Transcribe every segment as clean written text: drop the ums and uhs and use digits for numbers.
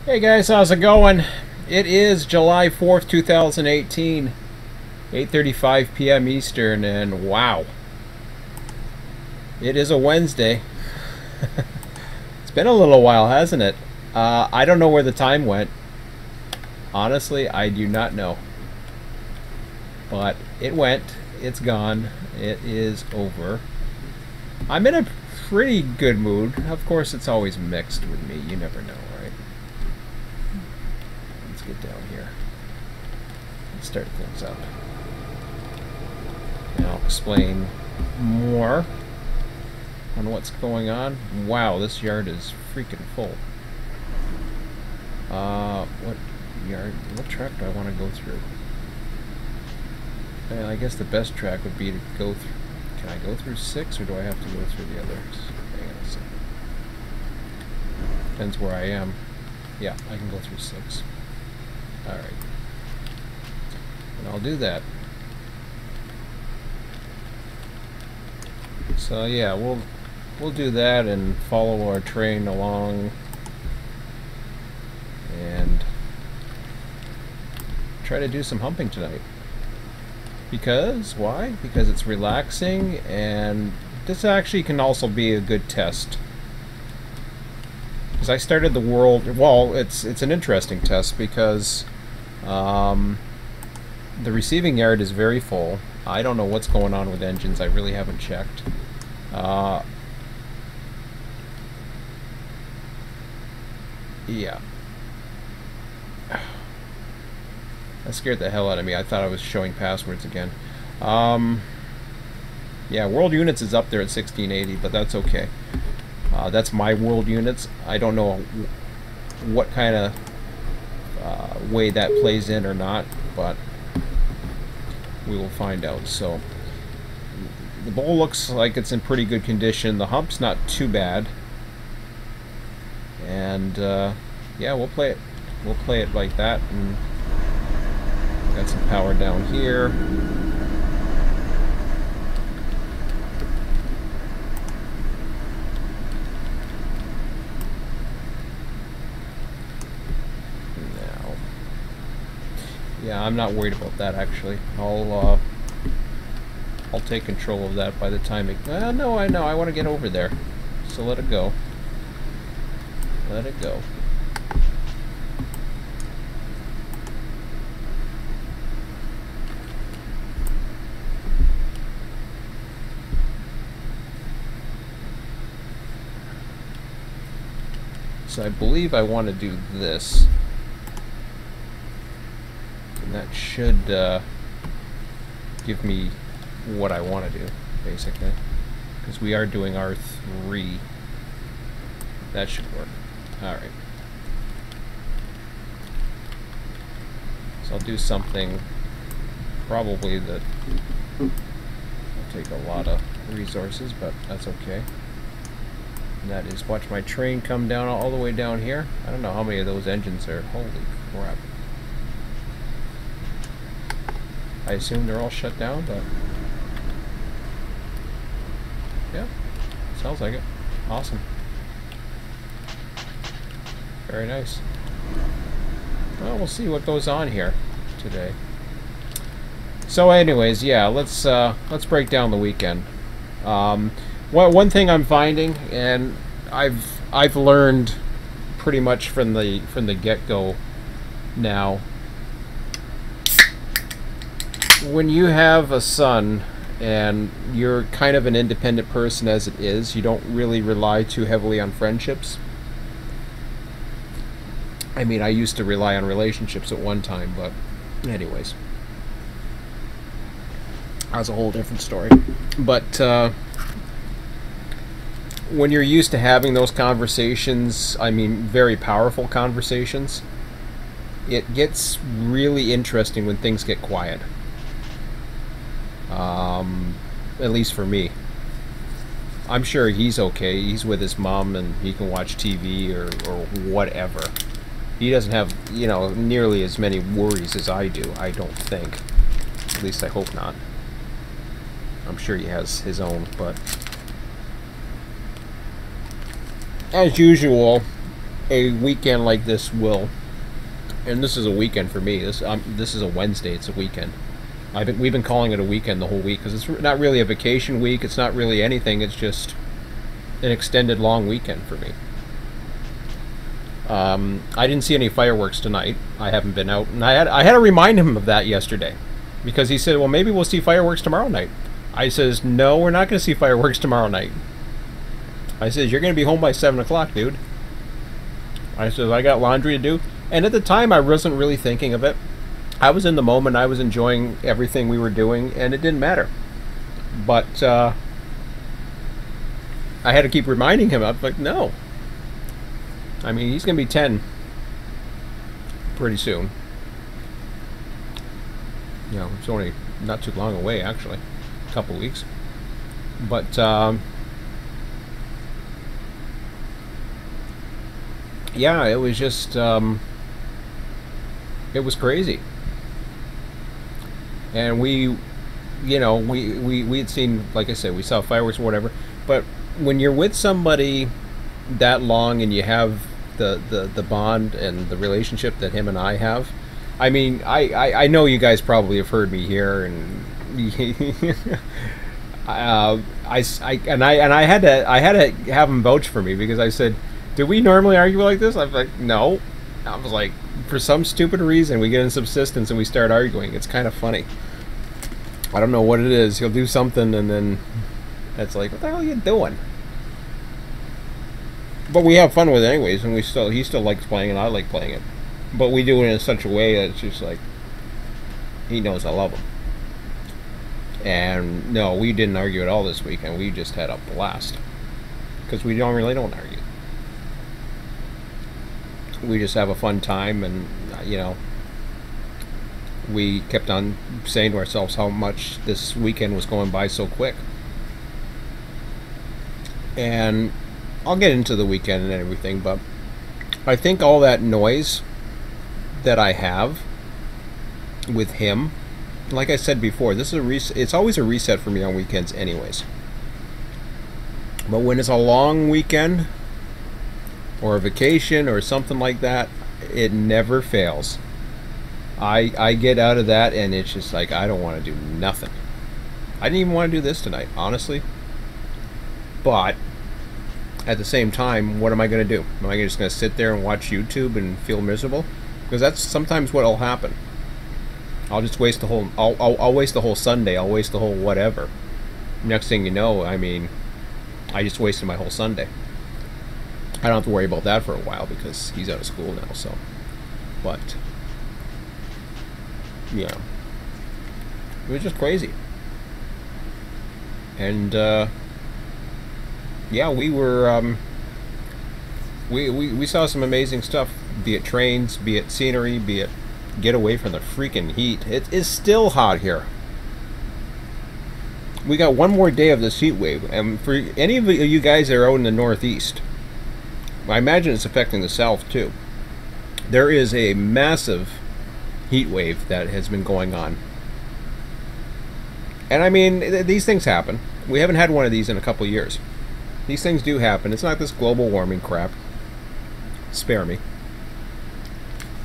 Hey guys, how's it going? It is July 4th, 2018, 8:35 p.m. Eastern, and wow, it is a Wednesday. It's been a little while, hasn't it? I don't know where the time went. Honestly, I do not know. But it went, it's gone, it is over. I'm in a pretty good mood. Of course, it's always mixed with me, you never know, right? Let's get down here. Let's start things up. And I'll explain more on what's going on. Wow, this yard is freaking full. What track do I want to go through? Well, I guess the best track would be to go through. Can I go through 6, or do I have to go through the others? Hang on a second. Depends where I am. Yeah, I can go through 6. Alright. And I'll do that. So yeah, we'll do that and follow our train along and try to do some humping tonight. Because, why? Because it's relaxing, and this actually can also be a good test. Because I started the world, well, it's an interesting test because the receiving yard is very full. I don't know what's going on with engines. I really haven't checked. Yeah. That scared the hell out of me. I thought I was showing passwords again. Yeah, world units is up there at 1680, but that's okay. That's my world units. I don't know what kind of way that plays in or not, but we will find out. So the bowl looks like it's in pretty good condition. The hump's not too bad, and yeah, we'll play it. We'll play it like that. And got some power down here. Now, yeah, I'm not worried about that actually. I'll take control of that by the time it. No, I know. I want to get over there, so let it go. Let it go. So I believe I want to do this, and that should give me what I want to do, basically, because we are doing R3. That should work. Alright. So I'll do something probably that will take a lot of resources, but that's okay. And that is watch my train come down all the way down here. I don't know how many of those engines are. Holy crap. I assume they're all shut down, but yeah, sounds like it. Awesome. Very nice. Well, we'll see what goes on here today. So anyways, yeah, let's break down the weekend. One thing I'm finding, and I've learned pretty much from the get-go now, when you have a son and you're kind of an independent person as it is, you don't really rely too heavily on friendships. I mean, I used to rely on relationships at one time, but anyways, that's a whole different story. But when you're used to having those conversations, I mean very powerful conversations, it gets really interesting when things get quiet. At least for me. I'm sure he's okay. He's with his mom and he can watch TV or whatever. He doesn't have, you know, nearly as many worries as I do, I don't think. At least I hope not. I'm sure he has his own, but as usual, a weekend like this will, and this is a weekend for me. This is a Wednesday. It's a weekend. We've been calling it a weekend the whole week because it's not really a vacation week. It's not really anything. It's just an extended long weekend for me. I didn't see any fireworks tonight. I haven't been out, and I had to remind him of that yesterday, because he said, "Well, maybe we'll see fireworks tomorrow night." I says, "No, we're not going to see fireworks tomorrow night." I says, "You're going to be home by 7 o'clock, dude." I says, "I got laundry to do." And at the time, I wasn't really thinking of it. I was in the moment. I was enjoying everything we were doing, and it didn't matter. But I had to keep reminding him. I'm like, no. I mean, he's going to be 10 pretty soon. You know, it's only not too long away, actually. A couple weeks. But, yeah, it was just, it was crazy. And we, you know, we had seen, like I said, we saw fireworks or whatever. But when you're with somebody that long and you have the bond and the relationship that him and I have, I mean, I know you guys probably have heard me here, and I had to have him vouch for me, because I said, "Do we normally argue like this?" I was like, "No." I was like, for some stupid reason, we get in subsistence and we start arguing. It's kind of funny. I don't know what it is. He'll do something, and then it's like, "What the hell are you doing?" But we have fun with it anyways, and he still likes playing, and I like playing it. But we do it in such a way that it's just like, he knows I love him. And no, we didn't argue at all this weekend. We just had a blast, because we really don't argue. We just have a fun time, and you know, we kept on saying to ourselves how much this weekend was going by so quick. And I'll get into the weekend and everything, but I think all that noise that I have with him, like I said before, this is it's always a reset for me on weekends anyways. But when it's a long weekend or a vacation or something like that, it never fails. I get out of that, and it's just like, I don't want to do nothing. I didn't even want to do this tonight, honestly. But at the same time, what am I going to do? Am I just going to sit there and watch YouTube and feel miserable? Because that's sometimes what will happen. I'll just waste the whole. I'll waste the whole Sunday. I'll waste the whole whatever. Next thing you know, I mean, I just wasted my whole Sunday. I don't have to worry about that for a while because he's out of school now. So, but yeah, it was just crazy. And yeah, we were we saw some amazing stuff. Be it trains, be it scenery, be it get away from the freaking heat. It is still hot here. We got one more day of this heat wave, and for any of you guys that are out in the Northeast, I imagine it's affecting the South too. There is a massive heat wave that has been going on. And I mean, these things happen. We haven't had one of these in a couple years. These things do happen. It's not this global warming crap. Spare me.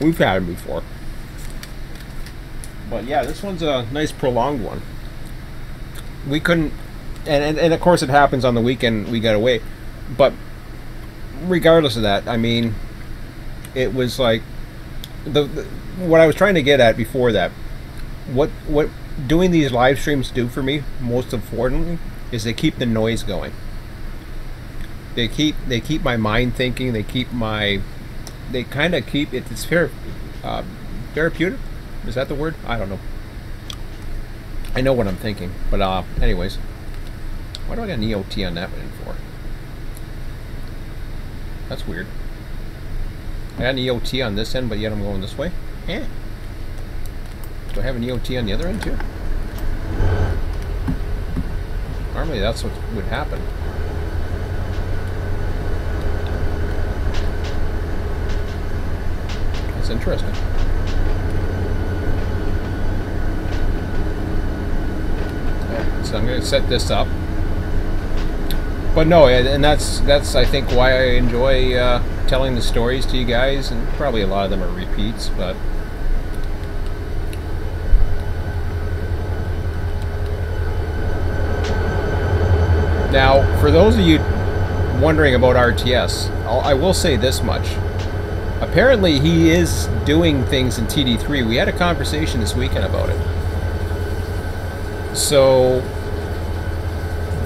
We've had them before. But yeah, this one's a nice prolonged one. We couldn't, and of course it happens on the weekend we got away. But regardless of that, I mean, it was like what I was trying to get at before that. What doing these live streams do for me, most importantly, is they keep the noise going. They keep my mind thinking. They kind of keep it. It's therapeutic. Is that the word? I don't know. I know what I'm thinking, but anyways, why do I got an EOT on that one for? That's weird. I got an EOT on this end, but yet I'm going this way. Eh. Do I have an EOT on the other end too? Normally that's what would happen. That's interesting. So I'm going to set this up. But no, and that's I think why I enjoy telling the stories to you guys, and probably a lot of them are repeats, but now for those of you wondering about RTS, I will say this much. Apparently he is doing things in TD3. We had a conversation this weekend about it. So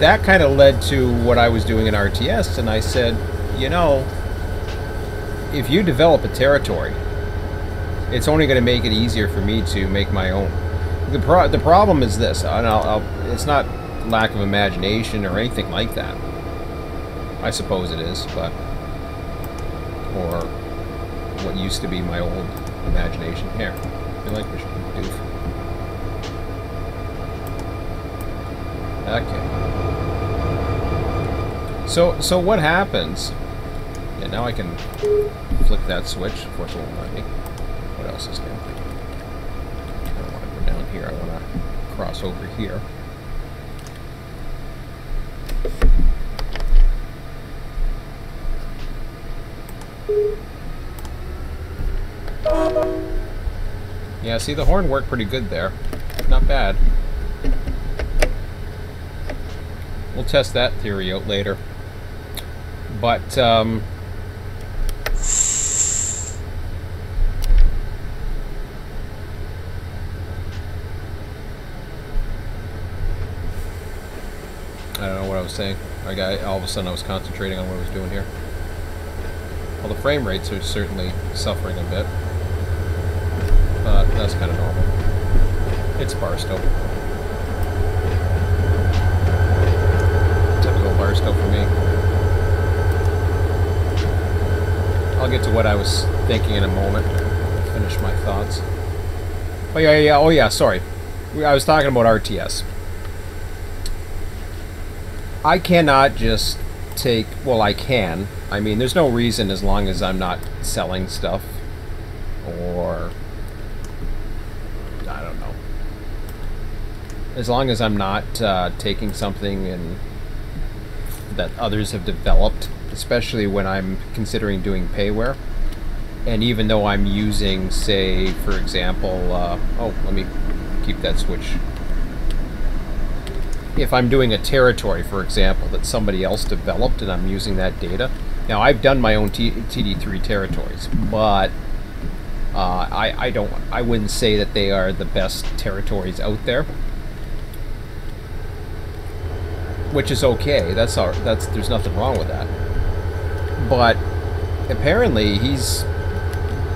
that kind of led to what I was doing in RTS, and I said, you know, if you develop a territory, it's only going to make it easier for me to make my own. The problem is this, and it's not lack of imagination or anything like that. I suppose it is, but or what used to be my old imagination. Here, I like what you can do. Okay. So what happens? Yeah, now I can flick that switch. Of course, it won't let me. What else is there? I don't want to go down here. I want to cross over here. Yeah, see, the horn worked pretty good there. Not bad. We'll test that theory out later. But, I don't know what I was saying. All of a sudden I was concentrating on what I was doing here. Well, the frame rates are certainly suffering a bit. But that's kind of normal. It's Barstow. Typical Barstow for me. I'll get to what I was thinking in a moment. Finish my thoughts. Oh yeah, oh yeah, sorry. I was talking about RTS. I cannot just take, well, I can. I mean, there's no reason as long as I'm not selling stuff or I don't know. As long as I'm not taking something and that others have developed, especially when I'm considering doing payware. And even though I'm using, say, for example, oh, let me keep that switch. If I'm doing a territory, for example, that somebody else developed and I'm using that data. Now, I've done my own TD3 territories, but I wouldn't say that they are the best territories out there. Which is okay. There's nothing wrong with that. But apparently he's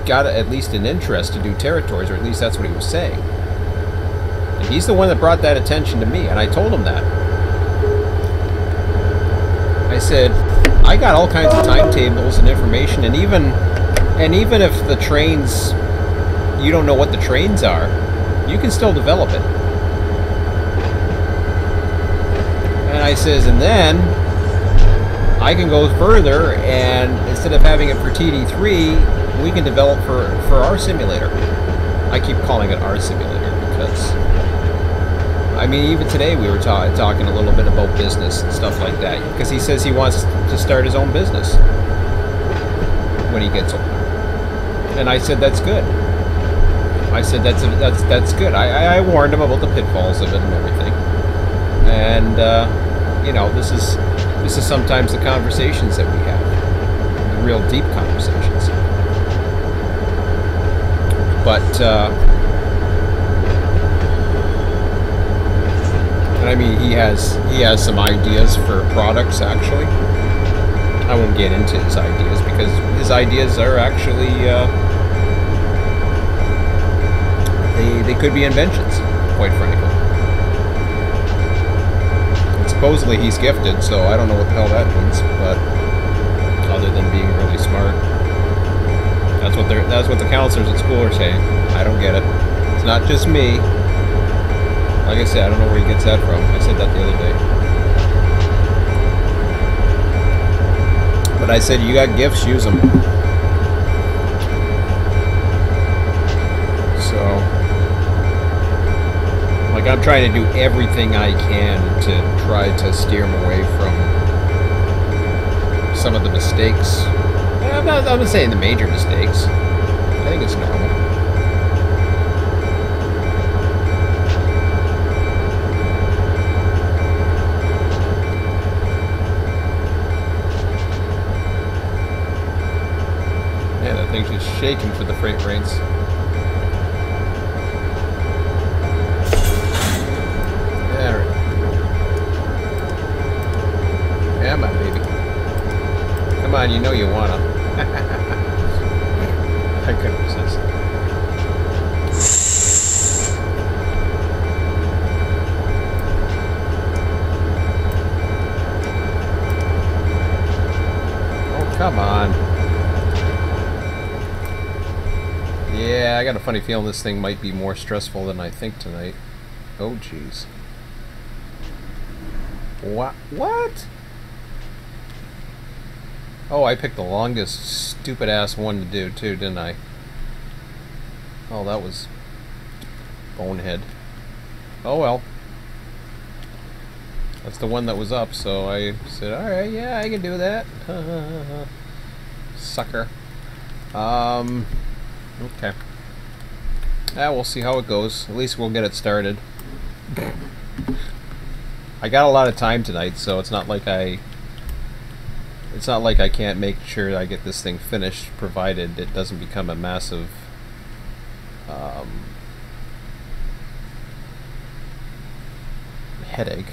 got at least an interest to do territories, or at least that's what he was saying. And he's the one that brought that attention to me, and I told him that. I said, I got all kinds of timetables and information, and even if the trains, you don't know what the trains are, you can still develop it. And I says, and then I can go further, and instead of having it for TD3, we can develop for our simulator. I keep calling it our simulator because, I mean, even today we were talking a little bit about business and stuff like that, because he says he wants to start his own business when he gets older. And I said, that's good. I said, that's good. I warned him about the pitfalls of it and everything. And, you know, this is sometimes the conversations that we have, the real deep conversations. But, and I mean, he has some ideas for products, actually. I won't get into his ideas, because his ideas are actually, they could be inventions, quite frankly. And supposedly he's gifted, so I don't know what the hell that means, but other than being really smart. That's what the counselors at school are saying. I don't get it. It's not just me. Like I said, I don't know where he gets that from. I said that the other day. But I said, you got gifts, use them. So, like, I'm trying to do everything I can to try to steer him away from some of the mistakes. I'm not saying the major mistakes. I think it's normal. Yeah, that thing's just shaking for the freight rates. Come on, baby. Come on, you know you wanna. I couldn't resist. Oh, come on. Yeah, I got a funny feeling this thing might be more stressful than I think tonight. Oh, jeez. What? What? Oh, I picked the longest stupid-ass one to do, too, didn't I? Oh, that was bonehead. Oh, well. That's the one that was up, so I said, alright, yeah, I can do that. Sucker. Okay. Yeah, we'll see how it goes. At least we'll get it started. I got a lot of time tonight, so it's not like I can't make sure I get this thing finished, provided it doesn't become a massive headache.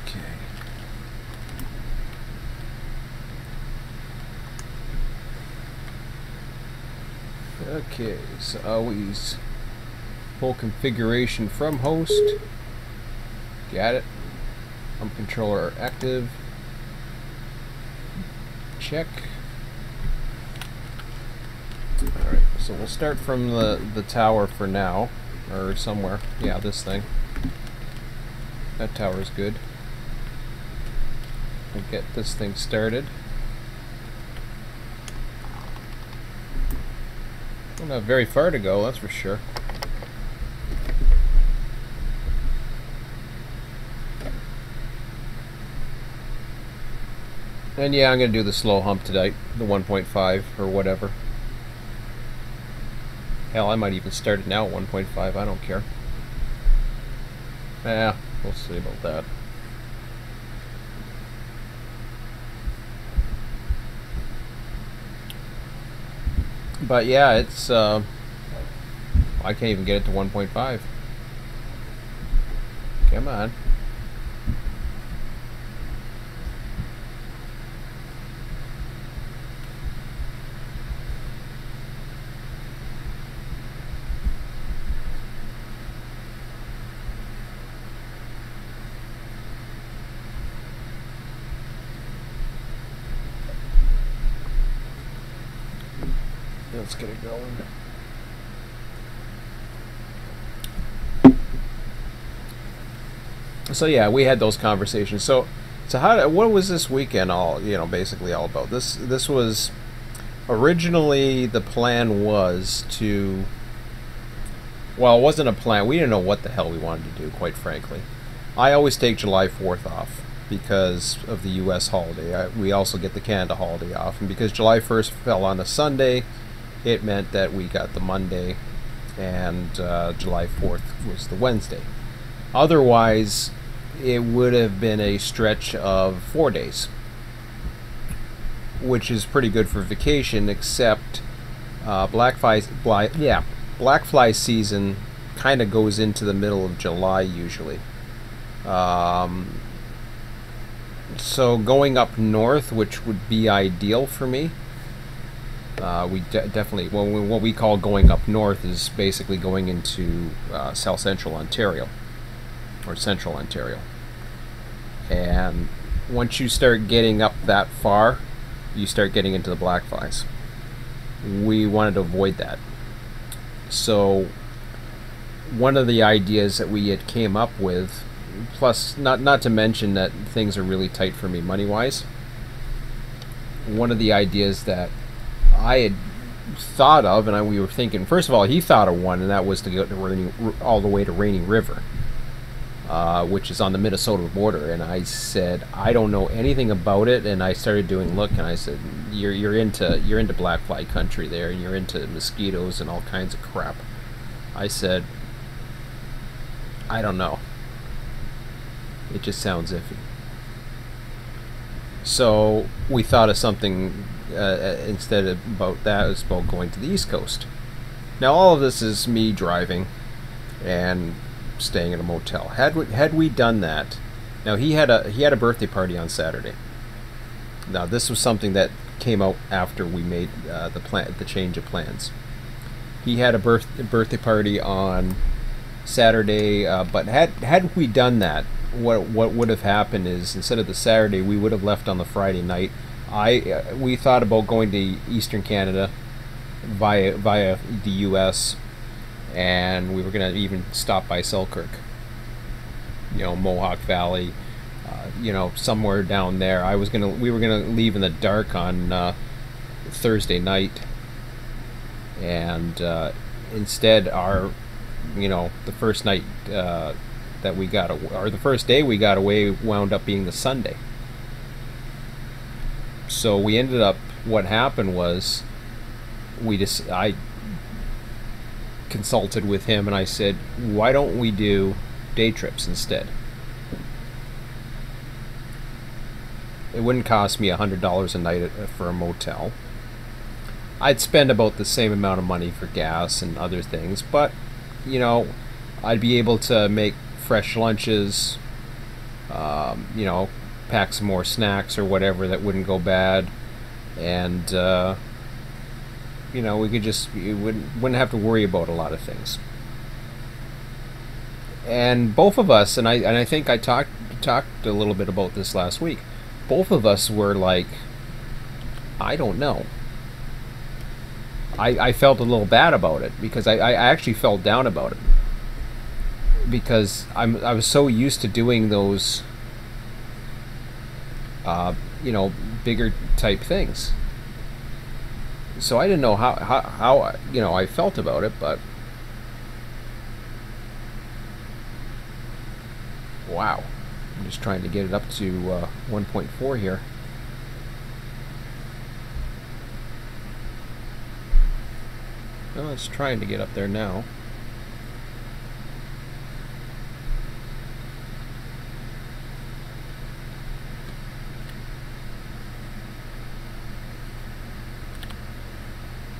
Okay. Okay, so always full configuration from host. Got it. Controller active. Check. Alright, so we'll start from the tower for now. Or somewhere. Yeah, this thing. That tower is good. We'll get this thing started. Well, not very far to go, that's for sure. And yeah, I'm going to do the slow hump tonight, the 1.5 or whatever. Hell, I might even start it now at 1.5, I don't care. Yeah, we'll see about that. But yeah, it's, I can't even get it to 1.5. Come on. Let's get it going. So yeah, we had those conversations. So what was this weekend all, basically all about? This was originally, the plan was to, well, it wasn't a plan. We didn't know what the hell we wanted to do, quite frankly. I always take July 4th off because of the US holiday. We also get the Canada holiday off, and because July 1st fell on a Sunday, it meant that we got the Monday, and July 4th was the Wednesday. Otherwise, it would have been a stretch of 4 days, which is pretty good for vacation, except Black Fly season kind of goes into the middle of July usually. So going up north, which would be ideal for me, we definitely, what we call going up north is basically going into South Central Ontario, or Central Ontario. And once you start getting up that far, you start getting into the black flies. We wanted to avoid that. So one of the ideas that we had came up with, plus not to mention that things are really tight for me money-wise, one of the ideas that I had thought of, and we were thinking, first of all, he thought of one, and that was to go to all the way to Rainy River. which is on the Minnesota border. And I said, I don't know anything about it. And I started doing look, and I said, you're into black fly country there, and you're into mosquitoes and all kinds of crap. I said, I don't know. It just sounds iffy. So we thought of something instead of about that. It was about going to the East Coast. Now all of this is me driving and staying in a motel. Had we done that, now he had a birthday party on Saturday. Now this was something that came out after we made the change of plans. He had a birthday party on Saturday, but had we done that, what would have happened is instead of the Saturday, we would have left on the Friday night. We thought about going to Eastern Canada via the U.S. and we were gonna even stop by Selkirk, Mohawk Valley, somewhere down there. We were gonna leave in the dark on Thursday night, and instead the first night that we got, or the first day we got away, wound up being the Sunday. So we ended up, what happened was, I consulted with him and I said, why don't we do day trips instead? It wouldn't cost me $100 a night for a motel. I'd spend about the same amount of money for gas and other things, but I'd be able to make fresh lunches, pack some more snacks or whatever that wouldn't go bad, and we wouldn't have to worry about a lot of things. And both of us, and I think I talked a little bit about this last week. Both of us were like, I don't know. I felt a little bad about it because I actually felt down about it, because I was so used to doing those bigger type things. So I didn't know how I felt about it, but wow. I'm just trying to get it up to 1.4 here. Well, it's trying to get up there now.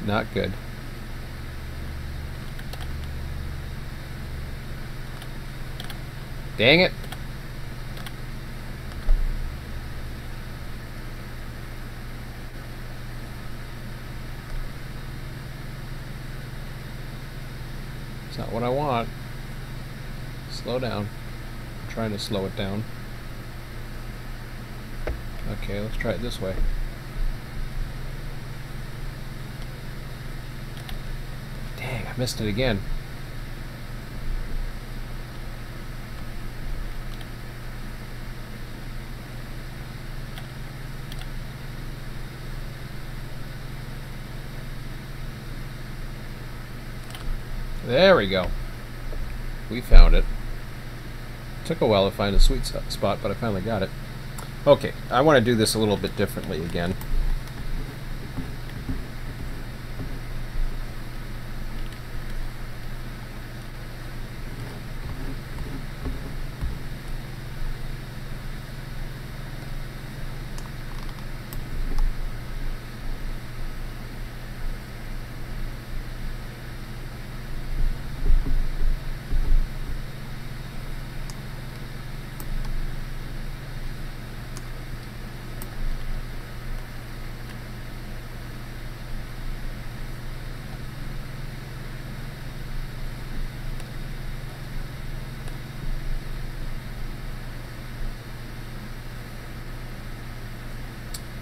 Not good. Dang it. It's not what I want. Slow down. I'm trying to slow it down. Okay, let's try it this way. Dang, I missed it again. There we go. We found it. Took a while to find a sweet spot, but I finally got it. Okay, I want to do this a little bit differently again.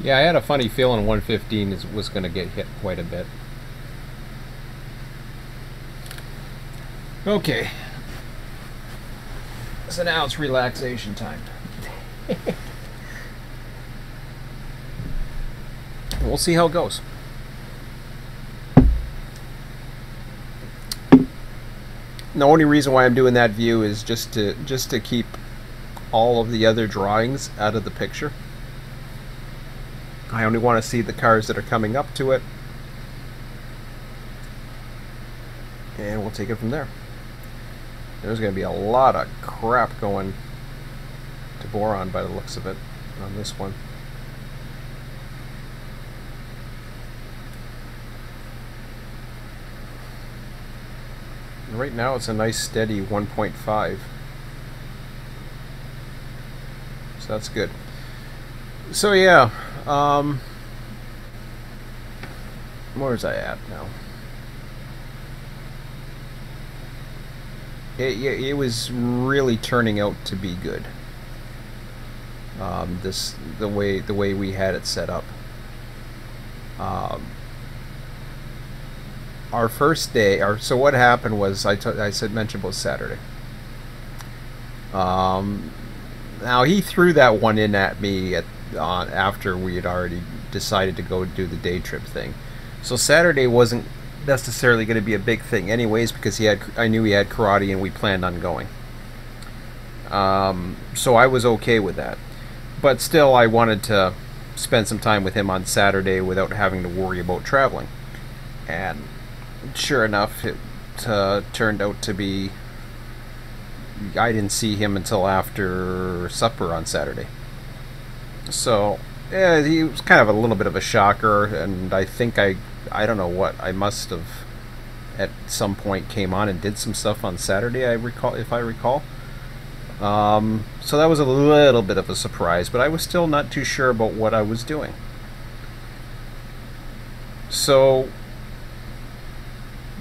Yeah, I had a funny feeling 115 was going to get hit quite a bit. Okay. So now it's relaxation time. We'll see how it goes. The only reason why I'm doing that view is just to keep all of the other drawings out of the picture. I only want to see the cars that are coming up to it, and we'll take it from there. There's going to be a lot of crap going to boron by the looks of it on this one. And right now it's a nice steady 1.5. So that's good. So yeah, where's I at now? It was really turning out to be good. The way we had it set up. Our first day, so what happened was mentioned about Saturday. Now he threw that one in at me after we had already decided to go do the day trip thing. So Saturday wasn't necessarily going to be a big thing anyways, because I knew he had karate and we planned on going. So I was okay with that. But still, I wanted to spend some time with him on Saturday without having to worry about traveling. And sure enough, it turned out to be, I didn't see him until after supper on Saturday. So yeah, he was kind of a little bit of a shocker, and I think I don't know what, I must have at some point came on and did some stuff on Saturday, if I recall. So that was a little bit of a surprise, but I was still not too sure about what I was doing. So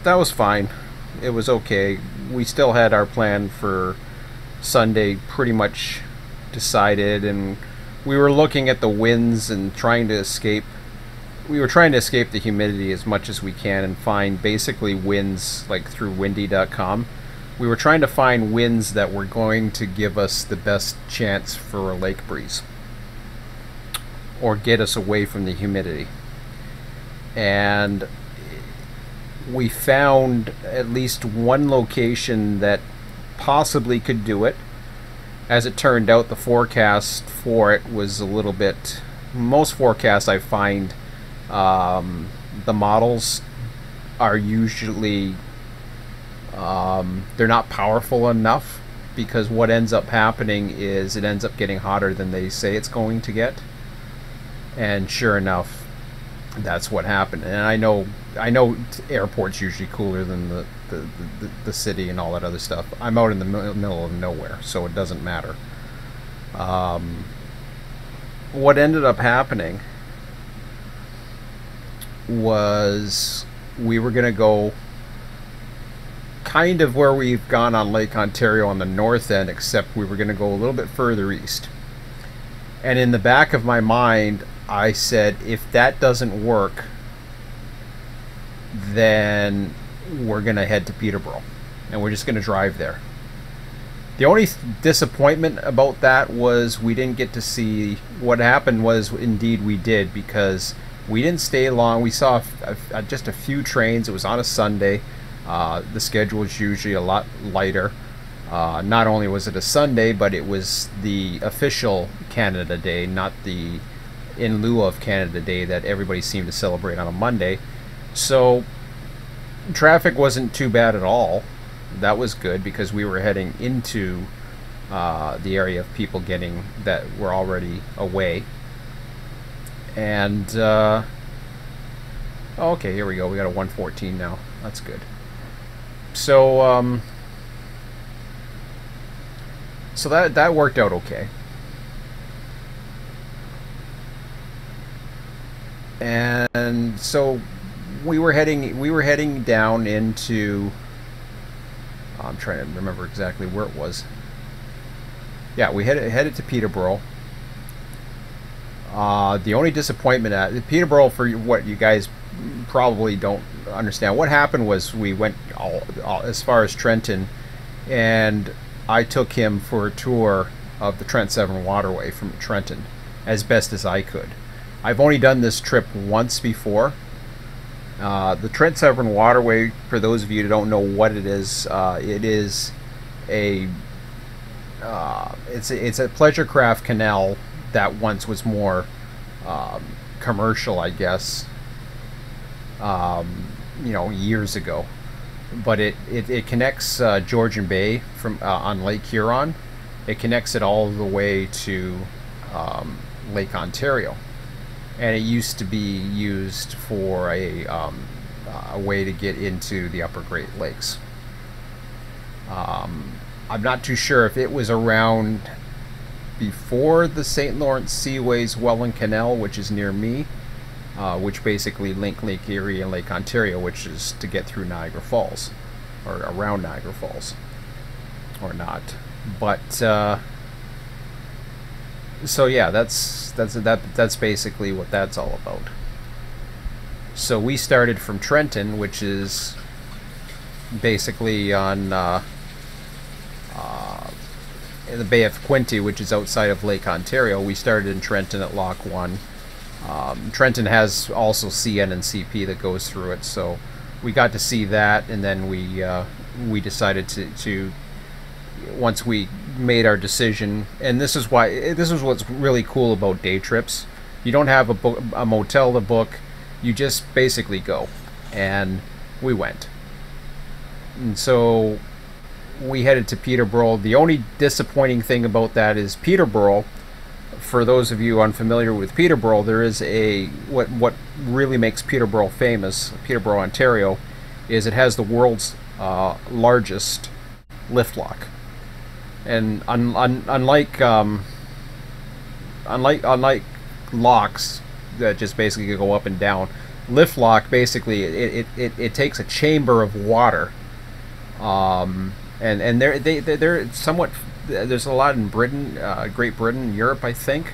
that was fine. It was okay. We still had our plan for Sunday pretty much decided, and we were looking at the winds and trying to escape. We were trying to escape the humidity as much as we can and find basically winds like through windy.com. We were trying to find winds that were going to give us the best chance for a lake breeze or get us away from the humidity. And we found at least one location that possibly could do it. As it turned out, the forecast for it was a little bit... Most forecasts I find, the models are usually... they're not powerful enough, because what ends up happening is it ends up getting hotter than they say it's going to get. And sure enough, that's what happened. And I know airport's usually cooler than the city and all that other stuff. I'm out in the middle of nowhere, so it doesn't matter. What ended up happening was we were going to go kind of where we've gone on Lake Ontario on the north end, except we were going to go a little bit further east. And in the back of my mind, I said, if that doesn't work, then we're going to head to Peterborough, and we're just going to drive there. The only disappointment about that was we didn't get to see. What happened was, indeed we did, because we didn't stay long. We saw just a few trains. It was on a Sunday. The schedule is usually a lot lighter. Not only was it a Sunday, but it was the official Canada Day, not the in lieu of Canada Day that everybody seemed to celebrate on a Monday. So traffic wasn't too bad at all. That was good, because we were heading into the area of people that were already away. And okay, here we go. We got a 114 now. That's good. So so that worked out okay. And so we were heading down into, I'm trying to remember exactly where it was. Yeah, we headed to Peterborough. The only disappointment at Peterborough, for what you guys probably don't understand, what happened was we went as far as Trenton, and I took him for a tour of the Trent Severn Waterway from Trenton as best as I could. I've only done this trip once before, The Trent Severn Waterway, for those of you who don't know what it is a it's a pleasure craft canal that once was more commercial, I guess. Years ago, but it connects Georgian Bay from on Lake Huron. It connects it all the way to Lake Ontario, and it used to be used for a way to get into the Upper Great Lakes. I'm not too sure if it was around before the St. Lawrence Seaway's Welland Canal, which is near me, which basically link Lake Erie and Lake Ontario, which is to get through Niagara Falls, or around Niagara Falls, or not. But so yeah, that's basically what that's all about. So we started from Trenton, which is basically on in the Bay of Quinte, which is outside of Lake Ontario. We started in Trenton at Lock 1. Trenton has also CN and CP that goes through it, so we got to see that, and then we decided to once we made our decision, and this is what's really cool about day trips. You don't have a motel to book, you just basically go, and we went. And so we headed to Peterborough. The only disappointing thing about that is Peterborough, for those of you unfamiliar with Peterborough, there is what really makes Peterborough famous, Peterborough, Ontario, is it has the world's largest lift lock. And unlike locks that just basically go up and down, lift lock basically it takes a chamber of water, and they're somewhat, there's a lot in Britain, Great Britain, Europe, I think,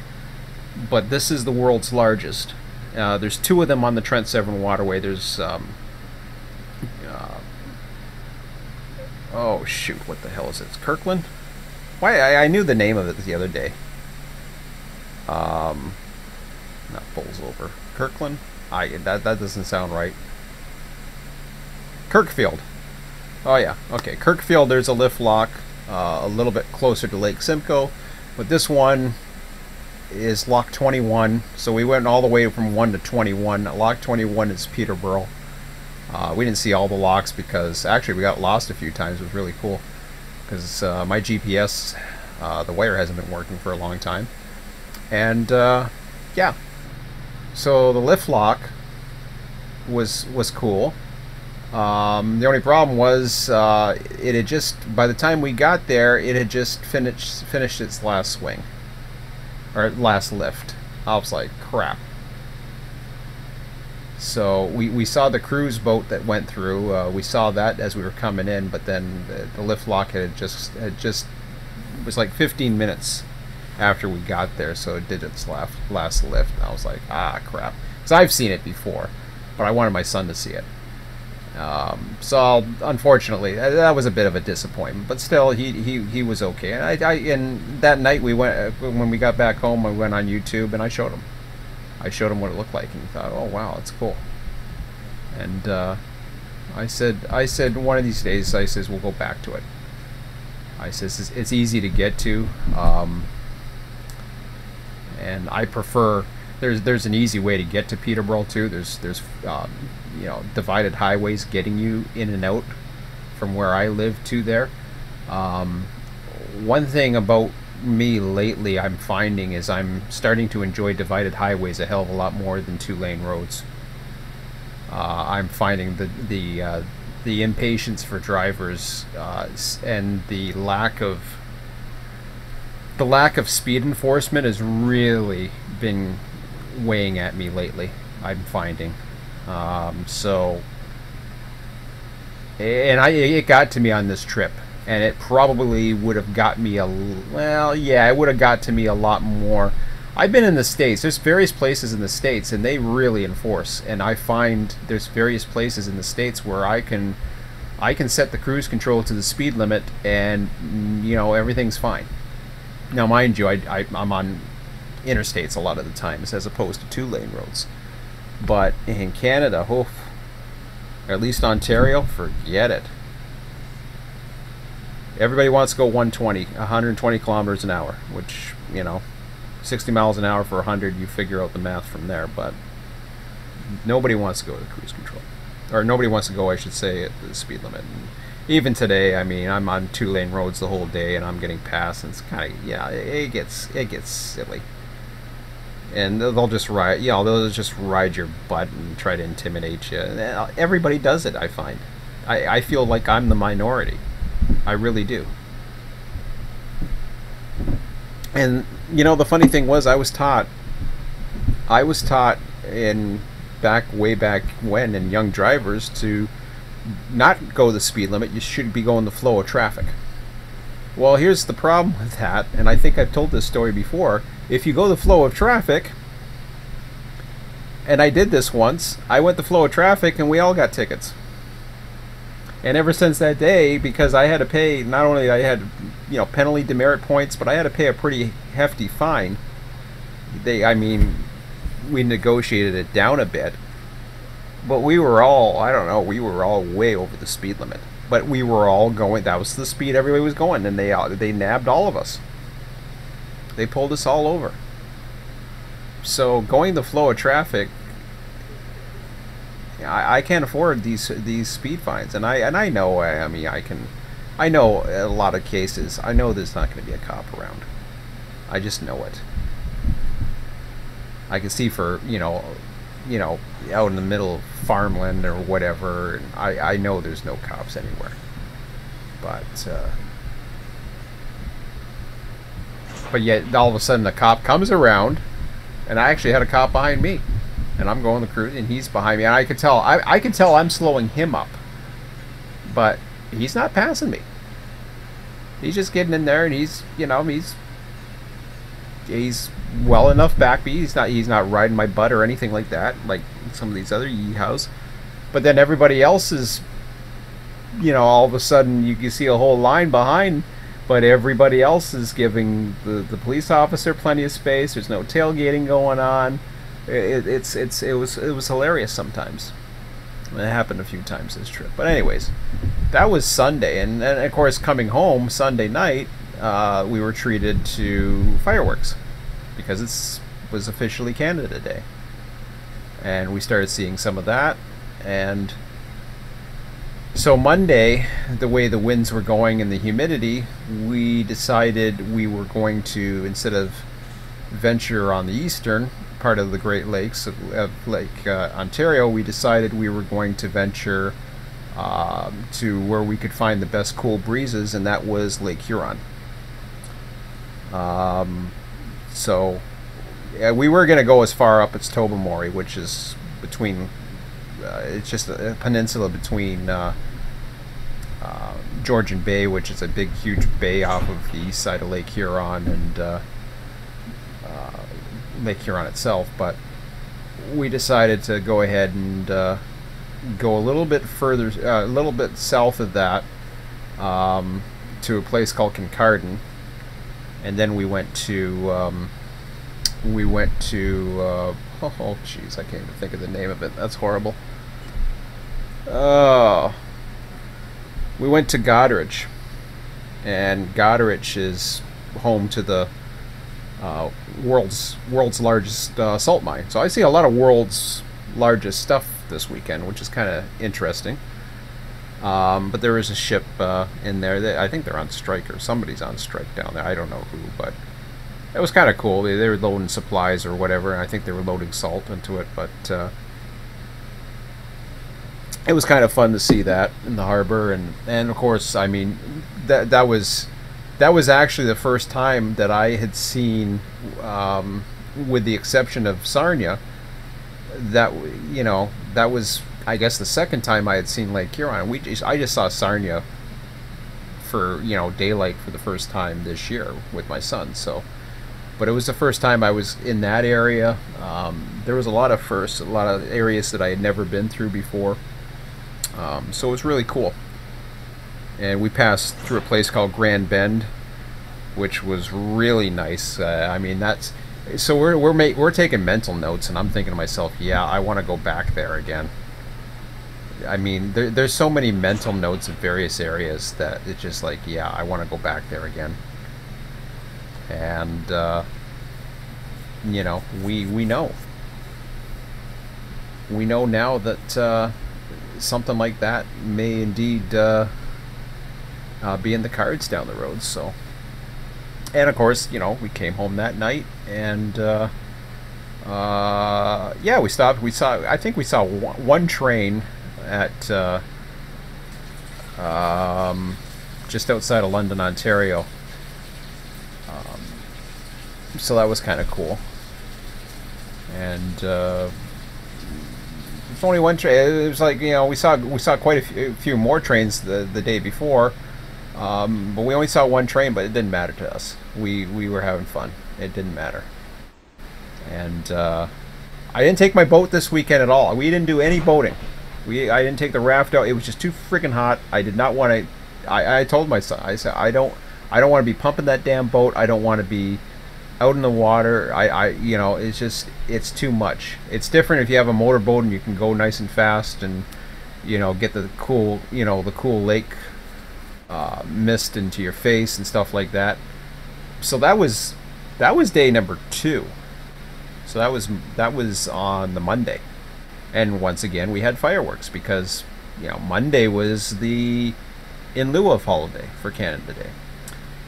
but this is the world's largest. There's two of them on the Trent Severn Waterway. There's oh shoot, what the hell is it? It's Kirkland? Why, I knew the name of it the other day. Not Bowles Over. Kirkland? That doesn't sound right. Kirkfield. Oh yeah, okay. Kirkfield, there's a lift lock a little bit closer to Lake Simcoe, but this one is Lock 21, so we went all the way from 1 to 21. Lock 21 is Peterborough. We didn't see all the locks because actually we got lost a few times. It was really cool because my GPS, the wire hasn't been working for a long time, and yeah, so the lift lock was cool. The only problem was it had just, by the time we got there, it had just finished its last swing, or last lift. I was like, crap. So we saw the cruise boat that went through. We saw that as we were coming in, but then the lift lock had just it was like 15 minutes after we got there, so it did its last lift. And I was like, ah, crap, because I've seen it before, but I wanted my son to see it. So unfortunately, that was a bit of a disappointment. But still, he was okay. And that night we went, when we got back home, I went on YouTube and I showed him. What it looked like, and he thought, "Oh wow, it's cool." And I said one of these days, I says, we'll go back to it. I says it's easy to get to, and I prefer. There's an easy way to get to Peterborough too. There's divided highways getting you in and out from where I live to there. One thing about me lately I'm finding is I'm starting to enjoy divided highways a hell of a lot more than 2-lane roads. I'm finding the impatience for drivers and the lack of speed enforcement has really been weighing at me lately, I'm finding. So, and it got to me on this trip, and it probably would have got me it would have got to me a lot more. I've been in the States. There's various places in the States, and they really enforce. And I find there's various places in the States where I can set the cruise control to the speed limit, and everything's fine. Now, mind you, I'm on interstates a lot of the times as opposed to 2-lane roads. But in Canada, At least Ontario, forget it. Everybody wants to go 120 kilometers an hour, which, you know, 60 miles an hour for 100, you figure out the math from there, but nobody wants to go to cruise control. Or nobody wants to go, I should say, at the speed limit. And even today, I mean, I'm on 2-lane roads the whole day, and I'm getting passed, and it's kind of, yeah, it gets silly. And they'll just ride, you know, they'll just ride your butt and try to intimidate you. And everybody does it, I find. I feel like I'm the minority. I really do. And you know, the funny thing was, I was taught in way back when, in young drivers, to not go the speed limit. You should be going the flow of traffic. Well, here's the problem with that, and I think I've told this story before. If you go the flow of traffic, and I did this once, I went the flow of traffic and we all got tickets. And ever since that day, because I had to pay, not only I had, you know, penalty demerit points, but I had to pay a pretty hefty fine. I mean, we negotiated it down a bit, but we were all, I don't know, we were all way over the speed limit. But we were all going, that was the speed everybody was going, and they nabbed all of us. They pulled us all over. So going the flow of traffic, I can't afford these speed fines, and I know, I mean, I know a lot of cases. I know there's not going to be a cop around. I just know it. I can see for you know, out in the middle of farmland or whatever. And I know there's no cops anywhere, but yet all of a sudden a cop comes around, and I actually had a cop behind me. And I'm going the cruise, and he's behind me, and I can tell I'm slowing him up, but he's not passing me. He's just getting in there, and he's well enough back, but he's not riding my butt or anything like that, like some of these other yeehaws. But then everybody else is, you know, all of a sudden you can see a whole line behind, but everybody else is giving the police officer plenty of space. There's no tailgating going on. It was hilarious sometimes. It happened a few times this trip. But anyways, that was Sunday, and then of course coming home Sunday night, we were treated to fireworks because it was officially Canada Day, and we started seeing some of that. And so Monday, the way the winds were going and the humidity, we decided we were going to, instead of venture on the eastern part of the Great Lakes of Lake Ontario, we decided we were going to venture to where we could find the best cool breezes, and that was Lake Huron. So yeah, we were going to go as far up as Tobermory, which is between it's just a peninsula between Georgian Bay, which is a big huge bay off of the east side of Lake Huron, and Lake Huron itself. But we decided to go ahead and go a little bit further, a little bit south of that, to a place called Kincardine, and then we went to oh jeez, I can't even think of the name of it. That's horrible. Oh, we went to Goderich, and Goderich is home to the world's largest salt mine. So I see a lot of world's largest stuff this weekend, which is kind of interesting. But there is a ship in there that I think they're on strike, or somebody's on strike down there. I don't know who, but it was kind of cool. They were loading supplies or whatever, and I think they were loading salt into it. But it was kind of fun to see that in the harbor, and of course, I mean, that was actually the first time that I had seen, with the exception of Sarnia, that was, I guess, the second time I had seen Lake Huron. I just saw Sarnia for daylight for the first time this year with my son. So, but it was the first time I was in that area. There was a lot of firsts, a lot of areas that I had never been through before. So it was really cool. And we passed through a place called Grand Bend, which was really nice. I mean, that's so we're taking mental notes, and I'm thinking to myself, yeah, I want to go back there again. I mean, there's so many mental notes in various areas that it's just like, yeah, I want to go back there again. And you know, we know now that something like that may indeed be in the cards down the road. So, and of course, you know, we came home that night, and yeah, we stopped. I think we saw one train at just outside of London, Ontario. So that was kind of cool. And it's only one train. It was like, you know, we saw quite a few more trains the day before, but we only saw one train. But it didn't matter to us. We were having fun. It didn't matter. And I didn't take my boat this weekend at all. We didn't do any boating. I didn't take the raft out. It was just too freaking hot. I did not want to. I told my son, I said, I don't want to be pumping that damn boat. I don't want to be out in the water. You know, it's too much. It's different if you have a motorboat and you can go nice and fast and, you know, get the cool lake mist into your face and stuff like that. So that was day number 2. So that was on the Monday. And once again, we had fireworks because, you know, Monday was the in lieu of holiday for Canada Day.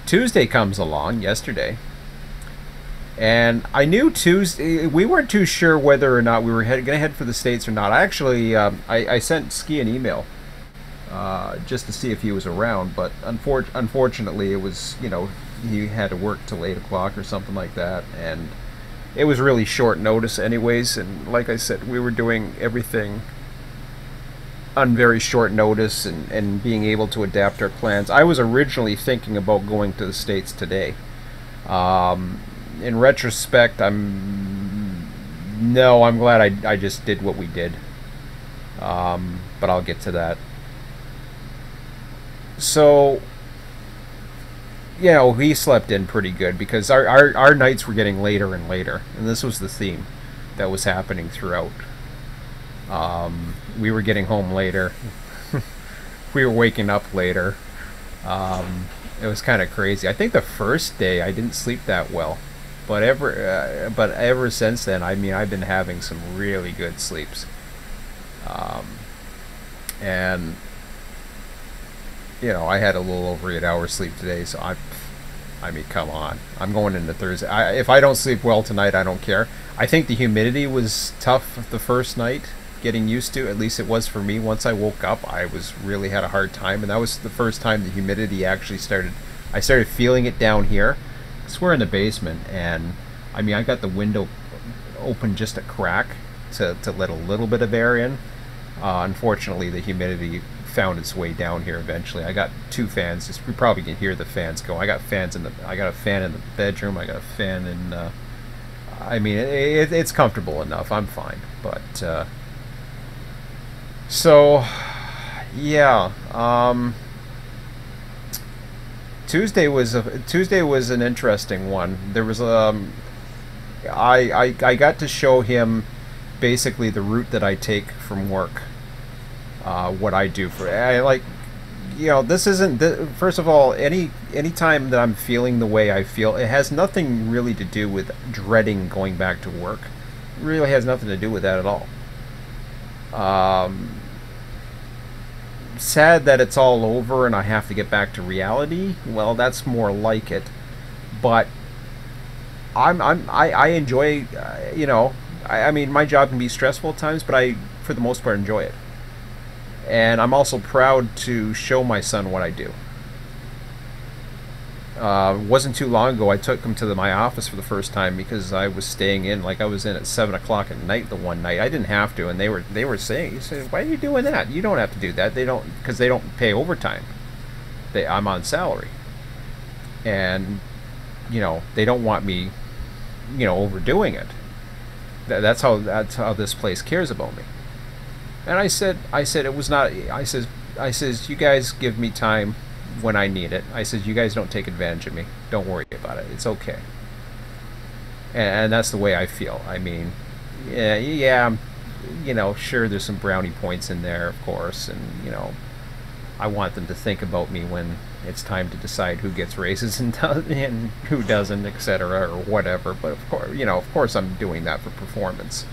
Tuesday comes along, yesterday, and I knew Tuesday, we weren't too sure whether or not we were going to head for the States or not. I actually, I sent Ski an email just to see if he was around, but unfortunately it was, you know, he had to work till 8 o'clock or something like that, and it was really short notice anyways, and like I said, we were doing everything on very short notice and being able to adapt our plans. I was originally thinking about going to the States today. In retrospect, I'm glad I just did what we did. But I'll get to that. So, you know, he slept in pretty good because our nights were getting later and later, and this was the theme that was happening throughout. We were getting home later. We were waking up later. It was kind of crazy. I think the first day I didn't sleep that well, but ever since then, I mean, I've been having some really good sleeps. And you know, I had a little over 8 hours sleep today, so I mean, come on. I'm going into Thursday. If I don't sleep well tonight, I don't care. I think the humidity was tough the first night, getting used to. At least it was for me. Once I woke up, I really had a hard time, and that was the first time the humidity actually started. I started feeling it down here, because we're in the basement, and I mean, I got the window open just a crack to let a little bit of air in. Unfortunately, the humidity found its way down here eventually. I got 2 fans. You probably can hear the fans go. I got a fan in the bedroom. I got a fan in. I mean, it's comfortable enough. I'm fine. But so yeah. Tuesday was an interesting one. There was I got to show him basically the route that I take from work. What I do you know, this isn't, first of all, any time that I'm feeling the way I feel, it has nothing really to do with dreading going back to work. It really has nothing to do with that at all. Sad that it's all over and I have to get back to reality. Well, that's more like it. But I enjoy, you know, I mean, my job can be stressful at times, but I, for the most part, enjoy it. And I'm also proud to show my son what I do. Wasn't too long ago I took him to my office for the first time because I was staying in, like I was in at 7 o'clock at night the one night. I didn't have to, and they were saying, why are you doing that? You don't have to do that. Because they don't pay overtime. I'm on salary. And, you know, they don't want me, you know, overdoing it. That's how this place cares about me. And I said it was not. I says you guys give me time when I need it. I said you guys don't take advantage of me. Don't worry about it. It's okay. And that's the way I feel. I mean, yeah. you know, sure, there's some brownie points in there, of course, and, you know, I want them to think about me when it's time to decide who gets races and who doesn't, etc., or whatever. But of course, you know, of course, I'm doing that for performance.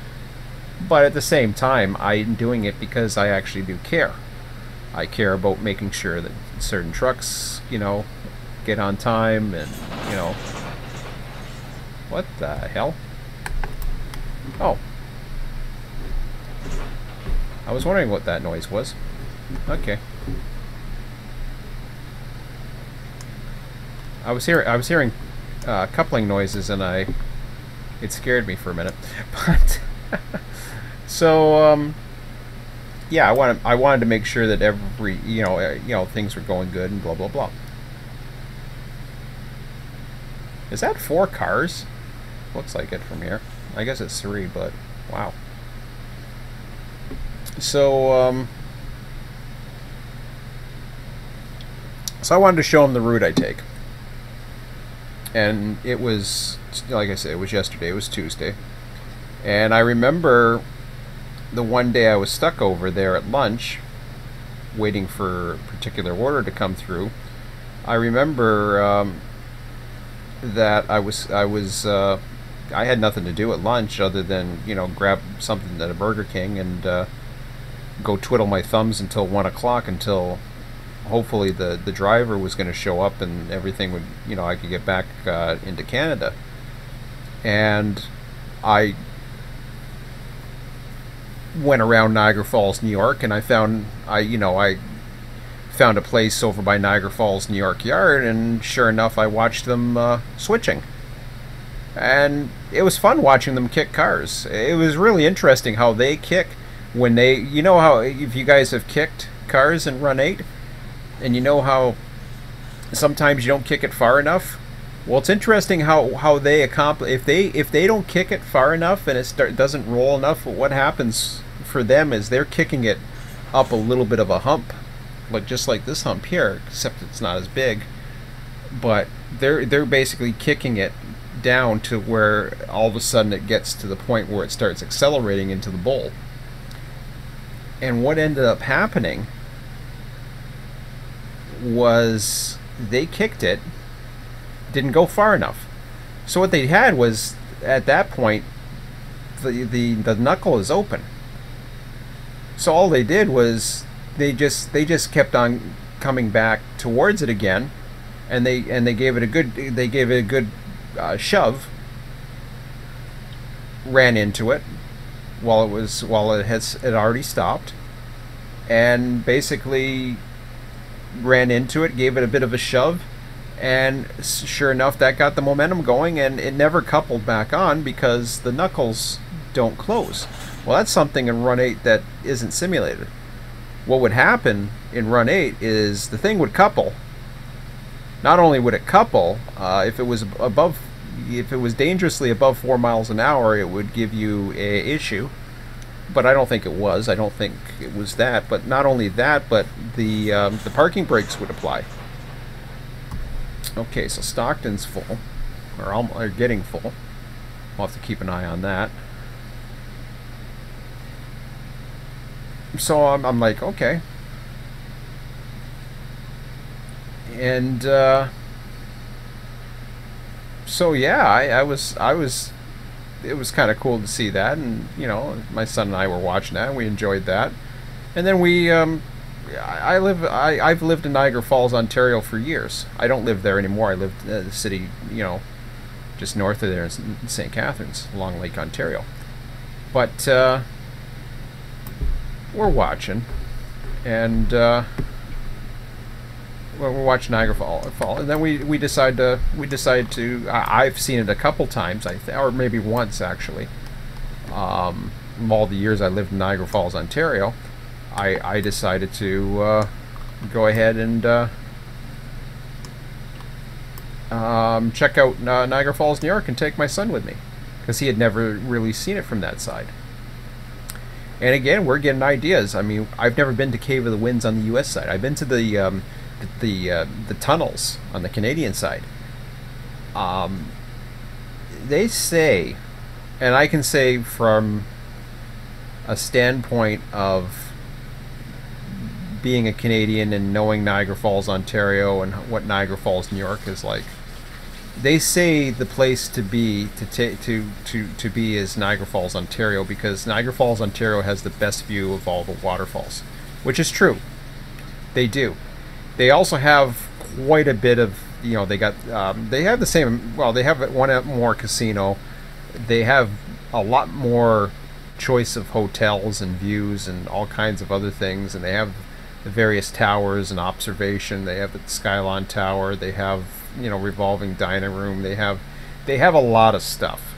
But at the same time, I'm doing it because I actually do care. I care about making sure that certain trucks, you know, get on time, and, you know, what the hell? Oh. I was wondering what that noise was. Okay. I was hearing coupling noises, and it scared me for a minute. But so yeah, I wanted to make sure that every you know things were going good and blah blah blah. Is that 4 cars? Looks like it from here. I guess it's 3, but wow. So so I wanted to show him the route I take. And it was, like I said, it was yesterday, it was Tuesday. And I remember the one day I was stuck over there at lunch, waiting for a particular order to come through. I remember that I had nothing to do at lunch other than, you know, grab something at a Burger King and go twiddle my thumbs until 1 o'clock, until hopefully the driver was going to show up and everything would, you know, I could get back into Canada. And I went around Niagara Falls, New York, and I found a place over by Niagara Falls, New York Yard, and sure enough, I watched them switching. And it was fun watching them kick cars. It was really interesting how they kick when they, you know how, if you guys have kicked cars in Run8, and you know how sometimes you don't kick it far enough. Well, it's interesting how they accomplish, if they don't kick it far enough and it doesn't roll enough. What happens for them is they're kicking it up a little bit of a hump, like just like this hump here, except it's not as big. But they're basically kicking it down to where all of a sudden it gets to the point where it starts accelerating into the bowl. And what ended up happening was they kicked it, didn't go far enough. So what they had was, at that point, the knuckle is open. So all they did was they just kept on coming back towards it again, and they gave it a good shove, ran into it while it had already stopped, and basically ran into it, gave it a bit of a shove, and sure enough, that got the momentum going, and it never coupled back on because the knuckles don't close. Well, that's something in Run8 that isn't simulated. What would happen in Run8 is the thing would couple. Not only would it couple, if it was dangerously above 4 miles an hour, it would give you a issue. But I don't think it was. I don't think it was that. But not only that, but the parking brakes would apply. Okay, so Stockton's full, or getting full. We'll have to keep an eye on that. So I'm like, okay. And so yeah, I was. It was kind of cool to see that, and you know, my son and I were watching that, and we enjoyed that. And then I've lived in Niagara Falls, Ontario for years. I don't live there anymore. I live in the city, you know, just north of there in St. Catharines, along Lake Ontario. But we're watching, and we're watching Niagara Fall, and then we decide to. I've seen it a couple times, or maybe once actually. All the years I lived in Niagara Falls, Ontario, I decided to go ahead and check out Niagara Falls, New York, and take my son with me, because he had never really seen it from that side. And again, we're getting ideas. I mean, I've never been to Cave of the Winds on the U.S. side. I've been to the tunnels on the Canadian side. They say, and I can say from a standpoint of being a Canadian and knowing Niagara Falls, Ontario, and what Niagara Falls, New York is like. They say the place to be to be is Niagara Falls, Ontario, because Niagara Falls, Ontario has the best view of all the waterfalls, which is true. They do. They also have quite a bit of, you know, they have the same, well, they have one more casino. They have a lot more choice of hotels and views and all kinds of other things, and they have the various towers and observation. They have the Skyline Tower. They have, you know, revolving dining room. They have a lot of stuff.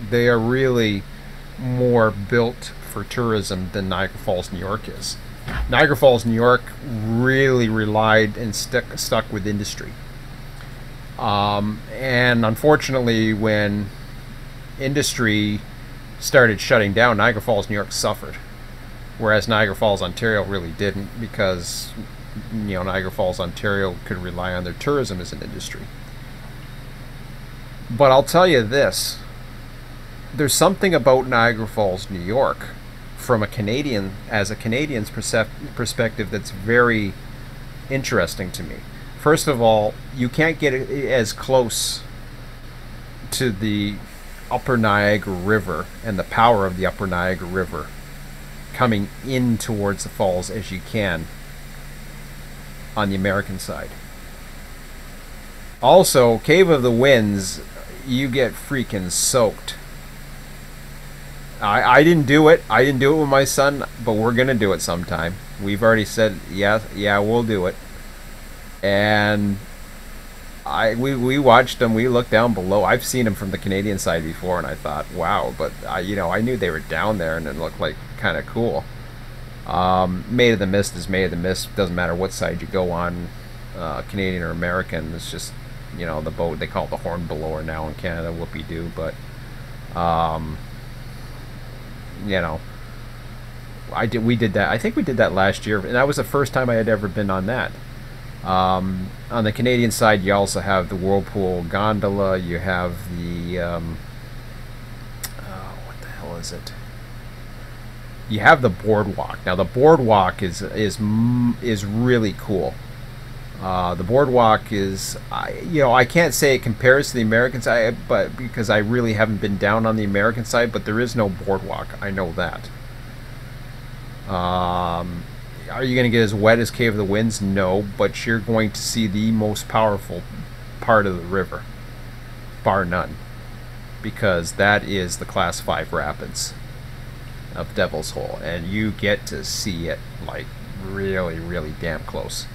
They are really more built for tourism than Niagara Falls, New York is. Niagara Falls, New York really relied and stuck with industry. And unfortunately, when industry started shutting down, Niagara Falls, New York suffered. Whereas Niagara Falls, Ontario really didn't, because, you know, Niagara Falls, Ontario could rely on their tourism as an industry. But I'll tell you this, there's something about Niagara Falls, New York, from a Canadian, as a Canadian's perspective, that's very interesting to me. First of all, you can't get as close to the Upper Niagara River and the power of the Upper Niagara River coming in towards the falls as you can on the American side. Also, Cave of the Winds, you get freaking soaked. I didn't do it. I didn't do it with my son, but we're gonna do it sometime. We've already said yeah, we'll do it. And we watched them. We looked down below. I've seen them from the Canadian side before, and I thought, wow. But you know, I knew they were down there, and it looked like kind of cool. Made of the Mist is Made of the Mist. Doesn't matter what side you go on, Canadian or American. It's just, you know, the boat. They call it the Hornblower now in Canada. Whoopie-doo. But you know, we did that. I think we did that last year, and that was the first time I had ever been on that. On the Canadian side, you also have the Whirlpool Gondola. You have the what the hell is it? You have the boardwalk. Now the boardwalk is really cool. The boardwalk is, you know, I can't say it compares to the American side, but because I really haven't been down on the American side, but there is no boardwalk. I know that. Are you going to get as wet as Cave of the Winds? No, but you're going to see the most powerful part of the river, bar none, because that is the Class 5 rapids of Devil's Hole, and you get to see it like really, really damn close.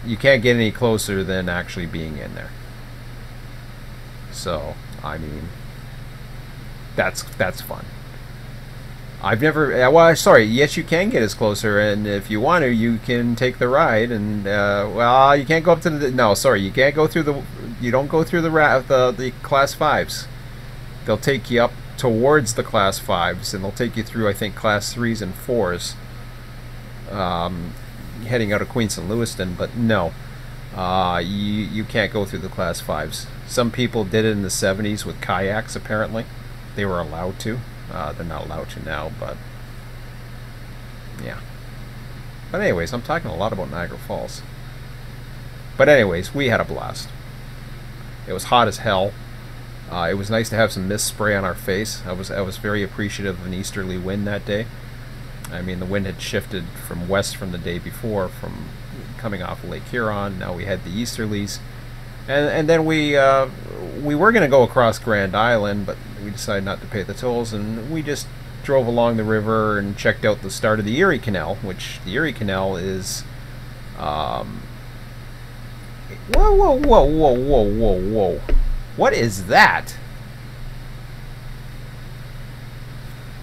You can't get any closer than actually being in there. So, I mean, that's fun. I've never, well, sorry, yes, you can get us closer, and if you want to, you can take the ride, and, well, you can't go up to the, no, sorry, you can't go through the, you don't go through the Class 5s. They'll take you up towards the Class 5s, and they'll take you through, I think, Class 3s and 4s, heading out of Queens and Lewiston, but no, you can't go through the Class 5s. Some people did it in the 70s with kayaks, apparently. They were allowed to. They're not allowed to now, but yeah. But anyways, I'm talking a lot about Niagara Falls. But anyways, we had a blast. It was hot as hell. It was nice to have some mist spray on our face. I was very appreciative of an easterly wind that day. I mean, the wind had shifted from west from the day before, from coming off of Lake Huron. Now we had the easterlies. And then we were going to go across Grand Island, but we decided not to pay the tolls, and we just drove along the river and checked out the start of the Erie Canal, which the Erie Canal is... whoa, whoa, whoa, whoa, whoa, whoa, whoa. What is that?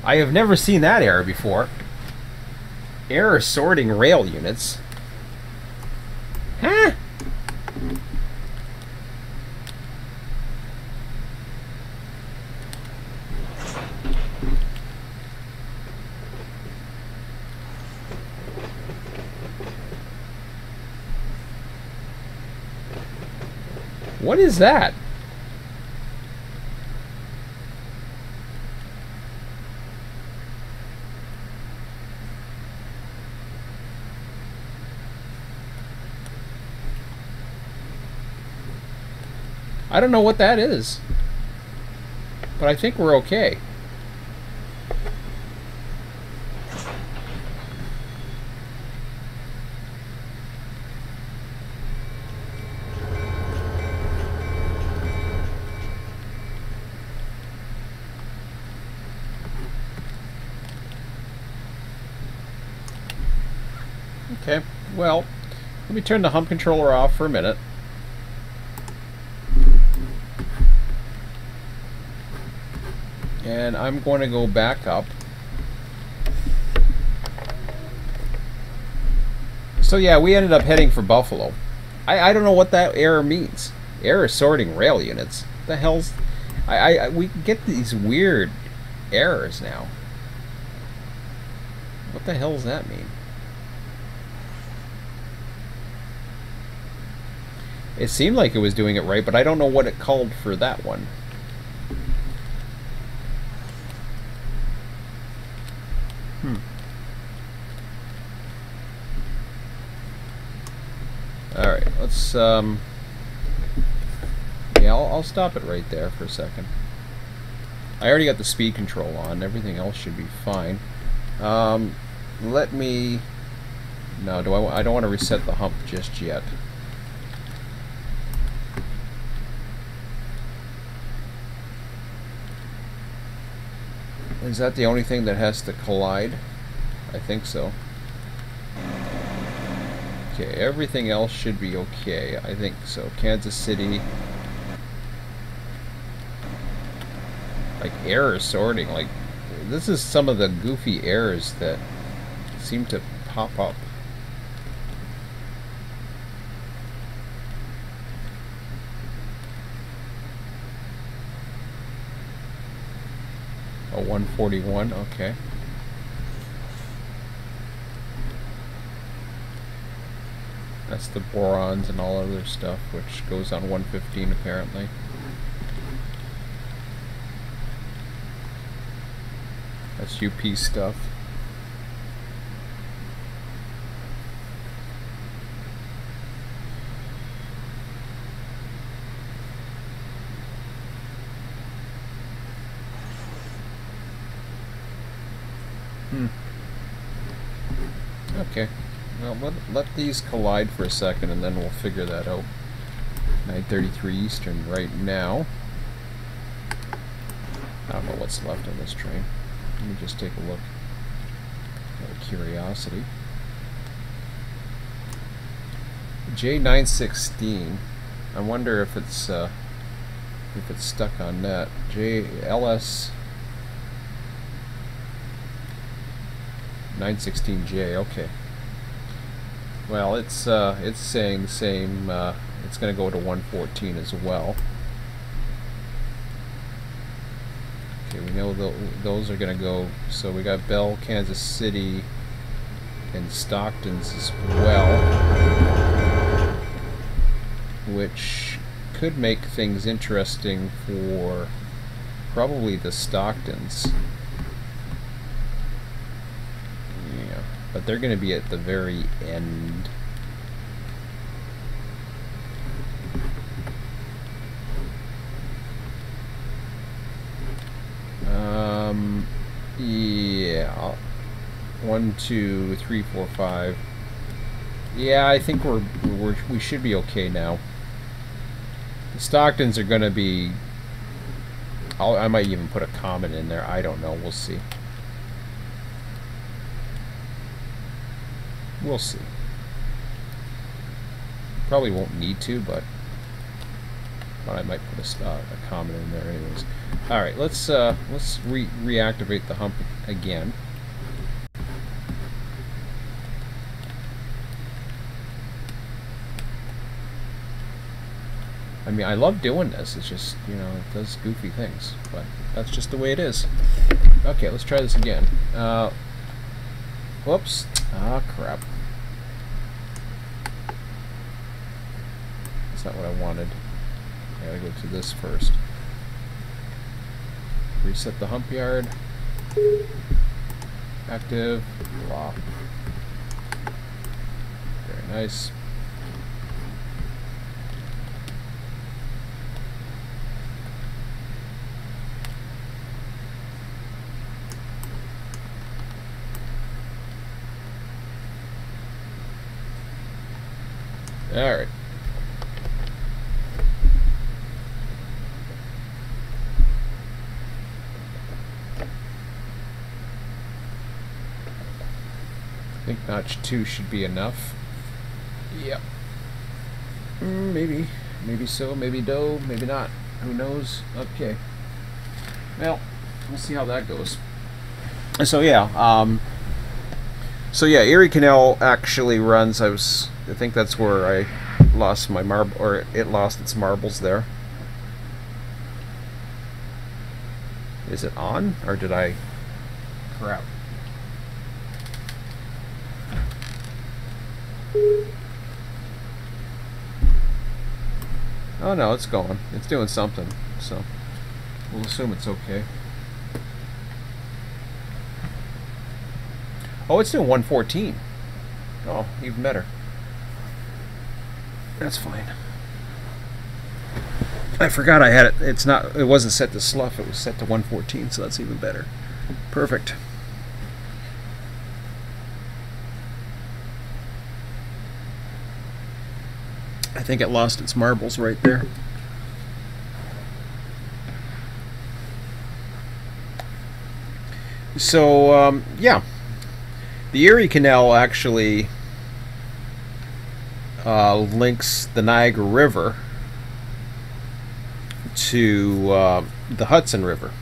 I have never seen that error before. Error sorting rail units. Huh? What is that? I don't know what that is, but I think we're okay. Okay, well, let me turn the hump controller off for a minute. And I'm going to go back up. So yeah, we ended up heading for Buffalo. I don't know what that error means. Error sorting rail units. What the hell's... we get these weird errors now. What the hell does that mean? It seemed like it was doing it right, but I don't know what it called for that one. Alright, let's, yeah, I'll stop it right there for a second. I already got the speed control on. Everything else should be fine. Let me... No, I don't want to reset the hump just yet. Is that the only thing that has to collide? I think so. Okay, everything else should be okay. I think so. Kansas City. Like error sorting. Like, this is some of the goofy errors that seem to pop up. Oh, 141, okay. That's the borons and all other stuff, which goes on 115 apparently. That's UP stuff. Okay. Well, let these collide for a second and then we'll figure that out. 9:33 Eastern right now. I don't know what's left on this train. Let me just take a look. Out of curiosity. J916. I wonder if it's stuck on that. JLS 916J. Okay. Well, it's saying the same. It's going to go to 114 as well. Okay, we know those are going to go. So we got Bell, Kansas City, and Stockton's as well, which could make things interesting for probably the Stocktons. Yeah, but they're going to be at the very end. Yeah. 1, 2, 3, 4, 5. Yeah, I think we should be okay now. The Stocktons are going to be... I might even put a comment in there. I don't know. We'll see. We'll see. Probably won't need to, but I might put a comment in there anyways. All right, let's reactivate the hump again. I mean, I love doing this. It's just, you know, it does goofy things, but that's just the way it is. Okay, let's try this again. Whoops. Ah, crap. That's not what I wanted. I gotta go to this first. Reset the hump yard. Active. Blah. Very nice. All right. I think notch 2 should be enough. Yep. Maybe. Maybe so, maybe no, maybe not. Who knows? Okay. Well, we'll see how that goes. So yeah, Erie Canal actually runs. I think that's where I lost my marble, or it lost its marbles there. Is it on, or did I? Crap. Oh no, it's going. It's doing something, so we'll assume it's okay. Oh, it's doing 114. Oh, even better. That's fine. I forgot I had it. It wasn't set to slough. It was set to 114, so that's even better. Perfect. I think it lost its marbles right there. So, yeah. The Erie Canal actually links the Niagara River to the Hudson River.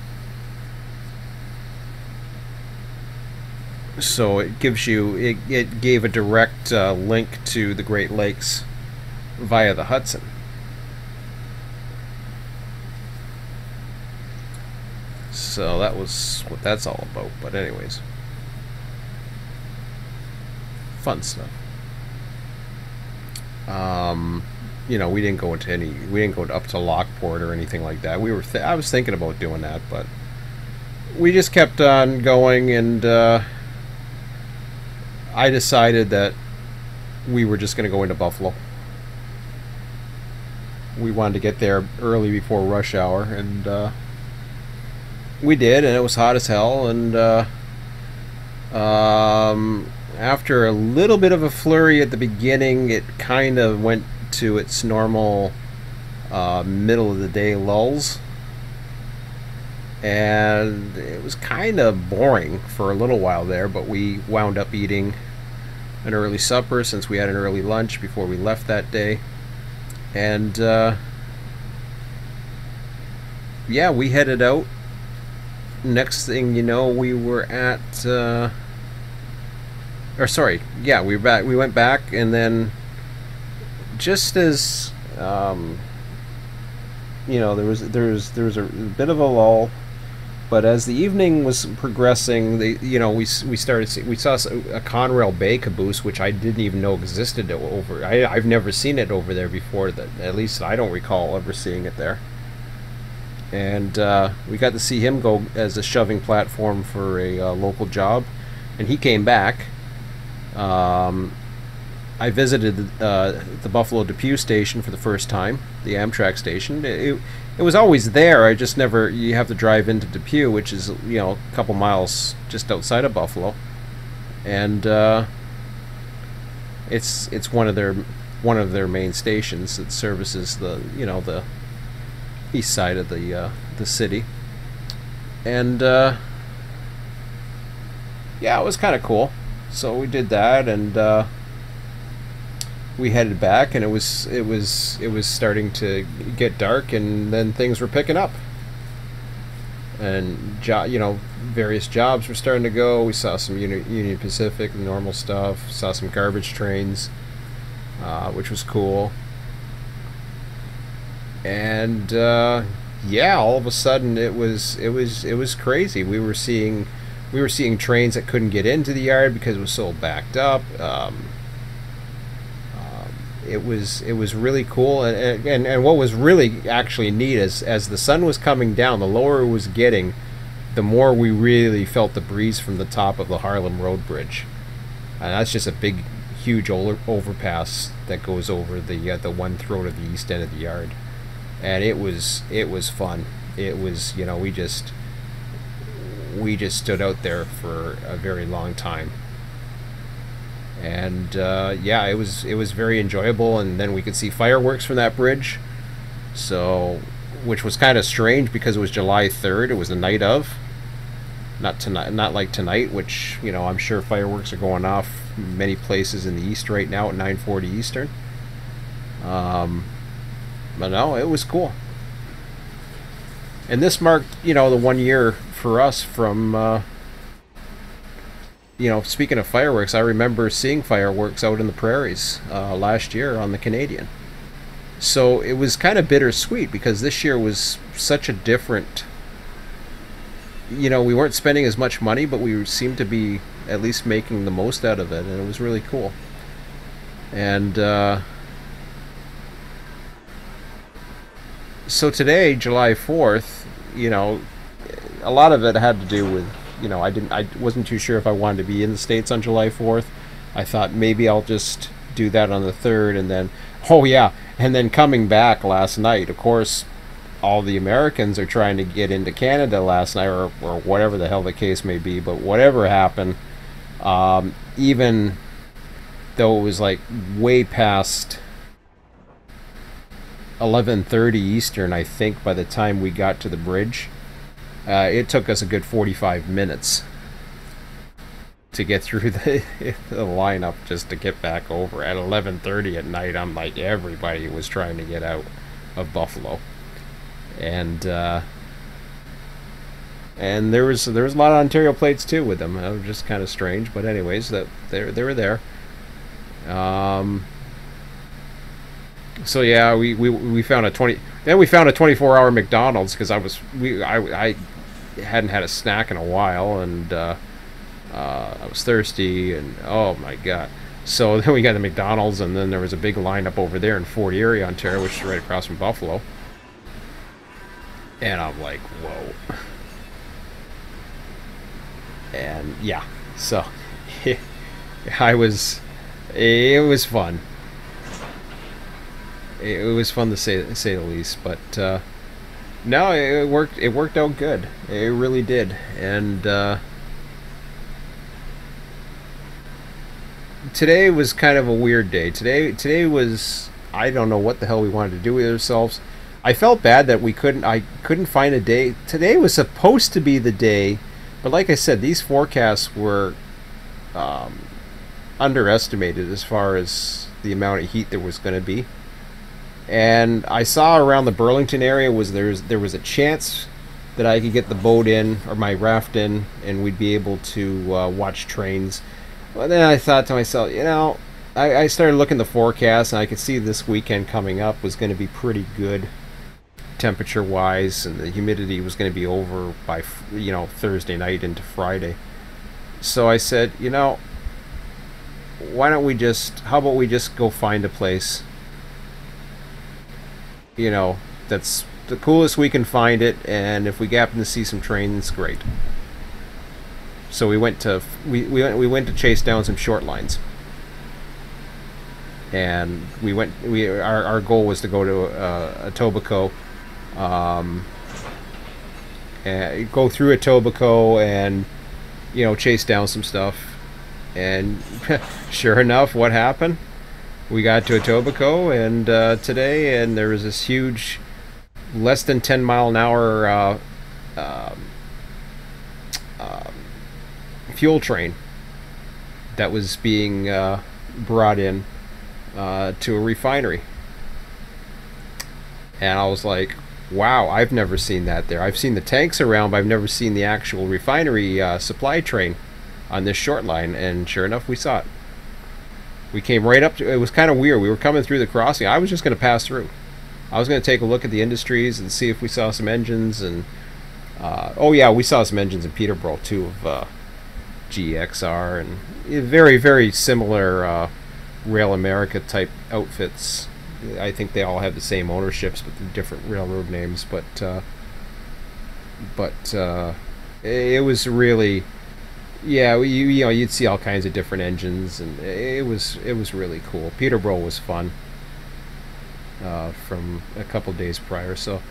So it gives you, it gave a direct link to the Great Lakes via the Hudson. So that was what that's all about. But anyways, fun stuff. You know, we didn't go up to Lockport or anything like that. I was thinking about doing that, but we just kept on going, and I decided that we were just going to go into Buffalo. We wanted to get there early before rush hour, and we did, and it was hot as hell, and after a little bit of a flurry at the beginning, it kind of went to its normal middle of the day lulls, and it was kind of boring for a little while there, but we wound up eating an early supper since we had an early lunch before we left that day. And yeah, we headed out. Next thing you know, we were at or sorry, yeah, we went back, and then just as you know, there was a bit of a lull, but as the evening was progressing, we saw a Conrail Bay caboose, which I didn't even know existed over. I've never seen it over there before. That at least I don't recall ever seeing it there. And we got to see him go as a shoving platform for a local job, and he came back. I visited the Buffalo Depew station for the first time, the Amtrak station. It was always there. I just never. You have to drive into Depew, which is, you know, a couple miles just outside of Buffalo, and it's one of their main stations that services the east side of the city, and yeah, it was kind of cool. So we did that, and we headed back, and it was starting to get dark, and then things were picking up, and various jobs were starting to go. We saw some Union Pacific, normal stuff. Saw some garbage trains, which was cool. And yeah, all of a sudden it was crazy. We were seeing trains that couldn't get into the yard because it was so backed up. It was really cool, and what was really actually neat is, as the sun was coming down, the lower it was getting, the more we really felt the breeze from the top of the Harlem Road Bridge. And that's just a big, huge overpass that goes over the one throat of the east end of the yard. And it was fun. It was, we just stood out there for a very long time. And yeah, it was very enjoyable. And then we could see fireworks from that bridge, so which was kind of strange because it was July 3rd. It was the night of, not tonight, not like tonight, which, you know, I'm sure fireworks are going off many places in the east right now at 9:40 Eastern. But no, it was cool. And this marked, you know, the 1 year for us from, you know, speaking of fireworks, I remember seeing fireworks out in the prairies last year on the Canadian. So it was kind of bittersweet because this year was such a different, you know, we weren't spending as much money, but we seemed to be at least making the most out of it, and it was really cool. And so today, July 4th, you know, a lot of it had to do with, you know, I wasn't too sure if I wanted to be in the States on July 4th. I thought maybe I'll just do that on the 3rd, and then, oh yeah, and then coming back last night, of course, all the Americans are trying to get into Canada last night, or whatever the hell the case may be, but whatever happened, even though it was like way past 11:30 Eastern, I think, by the time we got to the bridge, it took us a good 45 minutes to get through the lineup just to get back over. At 11:30 at night, I'm like, everybody was trying to get out of Buffalo. And there was a lot of Ontario plates too with them. It was just kind of strange, but anyways, that they were there. So yeah, we found a 24-hour McDonald's because I hadn't had a snack in a while, and I was thirsty, and oh my god. So then we got the McDonald's, and then there was a big lineup over there in Fort Erie, Ontario, which is right across from Buffalo. And I'm like, whoa. And yeah, so it was fun. It was fun to say the least, but no, it worked out good. It really did. And today was kind of a weird day. Today was, I don't know what the hell we wanted to do with ourselves. I felt bad that I couldn't find a day. Today was supposed to be the day, but like I said, these forecasts were underestimated as far as the amount of heat there was going to be. And I saw around the Burlington area there was a chance that I could get the boat in, or my raft in, and we'd be able to watch trains. But then I thought to myself, you know, I started looking at the forecast, and I could see this weekend coming up was going to be pretty good temperature-wise, and the humidity was going to be over by, you know, Thursday night into Friday. So I said, you know, how about we just go find a place, you know, that's the coolest we can find it, and if we happen to see some trains, great. So we went to chase down some short lines, and our goal was to go to Etobicoke, and go through Etobicoke, and, you know, chase down some stuff. And sure enough, what happened? We got to Etobicoke, and today, and there was this huge, less than 10 mile an hour fuel train that was being brought in to a refinery. And I was like, wow, I've never seen that there. I've seen the tanks around, but I've never seen the actual refinery supply train on this short line. And sure enough, we saw it. We came right up to it. Was kind of weird. We were coming through the crossing. I was just going to pass through. I was going to take a look at the industries and see if we saw some engines. And oh yeah, we saw some engines in Peterborough too, of GXR, and very, very similar Rail America type outfits. I think they all have the same ownerships, but different railroad names. But it was really, yeah, you know, you'd see all kinds of different engines, and it was really cool. Peterborough was fun from a couple days prior. So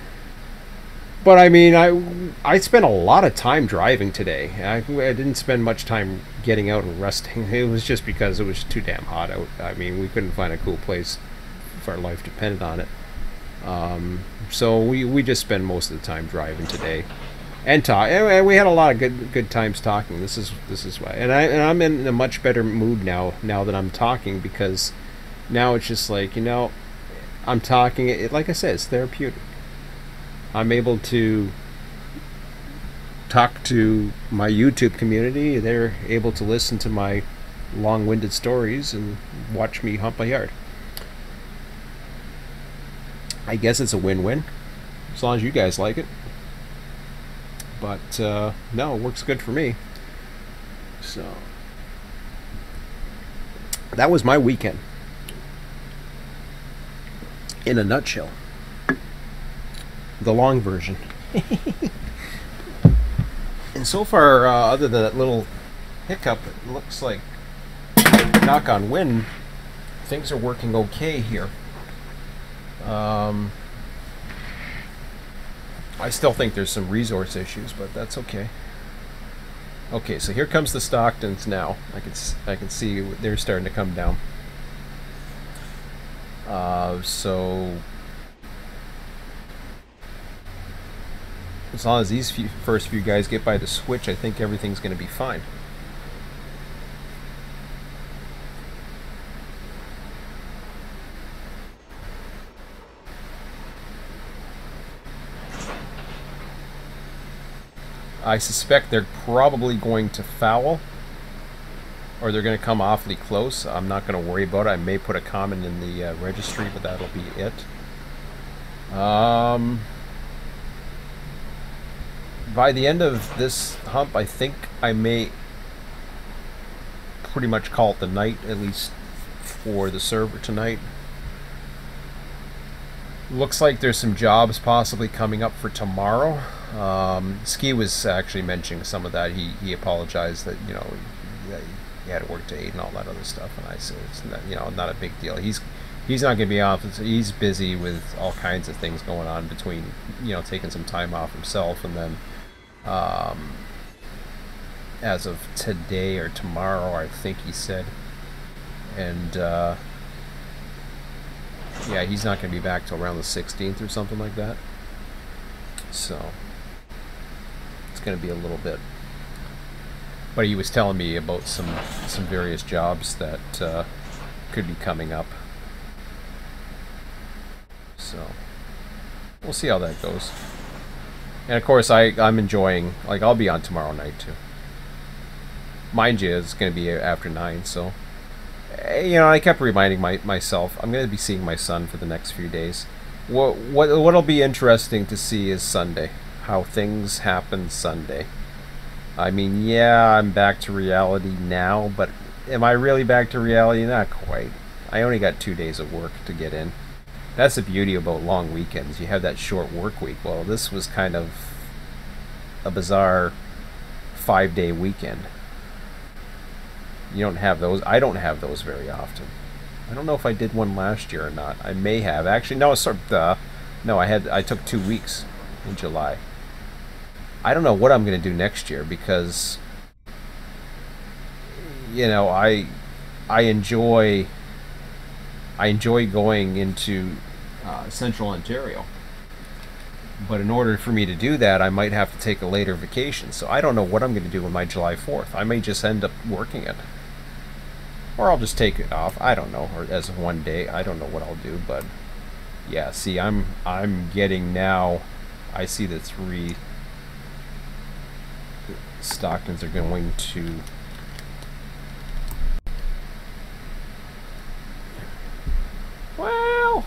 But I mean, I spent a lot of time driving today. I didn't spend much time getting out and resting. It was just because it was too damn hot out. I mean, we couldn't find a cool place if our life depended on it. So we just spend most of the time driving today, and talk. And we had a lot of good times talking. This is why. And I'm in a much better mood now that I'm talking, because now it's just like, you know, I'm talking. It, like I said, it's therapeutic. I'm able to talk to my YouTube community. They're able to listen to my long-winded stories and watch me hump a yard. I guess it's a win-win, as long as you guys like it. But no, it works good for me. So that was my weekend in a nutshell. The long version. And so far, other than that little hiccup, it looks like, knock on wood, things are working okay here. I still think there's some resource issues, but that's okay. Okay, so here comes the Stocktons now. I can see they're starting to come down. So as long as these first few guys get by the switch, I think everything's going to be fine. I suspect they're probably going to foul, or they're going to come awfully close. I'm not going to worry about it. I may put a comment in the registry, but that'll be it. By the end of this hump, I think I may pretty much call it the night, at least for the server tonight. Looks like there's some jobs possibly coming up for tomorrow. Ski was actually mentioning some of that. He apologized that, you know, he had to work to 8 and all that other stuff, and I said it's not, you know, not a big deal. He's not going to be off. He's busy with all kinds of things going on between, you know, taking some time off himself, and then as of today or tomorrow, I think he said, and yeah, he's not going to be back till around the 16th or something like that. So it's going to be a little bit. But he was telling me about some various jobs that could be coming up. So we'll see how that goes. And of course, I'm enjoying, like, I'll be on tomorrow night too. Mind you, it's going to be after 9, so, you know, I kept reminding myself, I'm going to be seeing my son for the next few days. What'll be interesting to see is Sunday, how things happen Sunday. I mean, yeah, I'm back to reality now, but am I really back to reality? Not quite. I only got 2 days of work to get in. That's the beauty about long weekends. You have that short work week. Well, this was kind of a bizarre 5-day weekend. You don't have those. I don't have those very often. I don't know if I did one last year or not. I may have. Actually, no, no, I took 2 weeks in July. I don't know what I'm going to do next year, because, you know, I enjoy going into Central Ontario, but in order for me to do that, I might have to take a later vacation. So I don't know what I'm going to do with my July 4th. I may just end up working it, or I'll just take it off. I don't know, or as one day. I don't know what I'll do, but yeah. See, I'm getting now. I see the 3 Stocktons are going to. Well,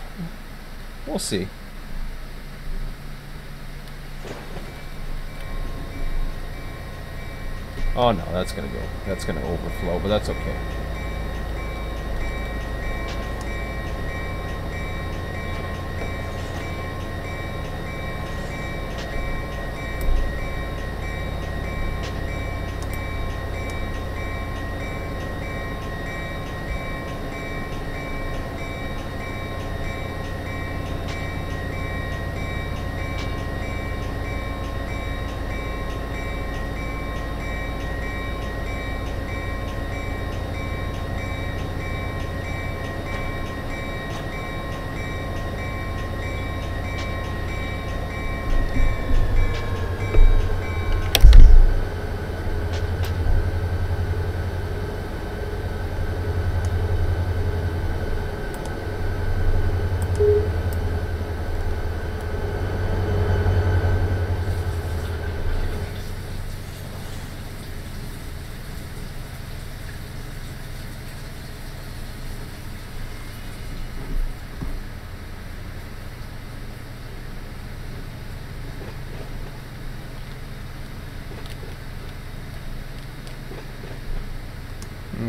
we'll see. Oh no, that's gonna go. That's gonna overflow, but that's okay.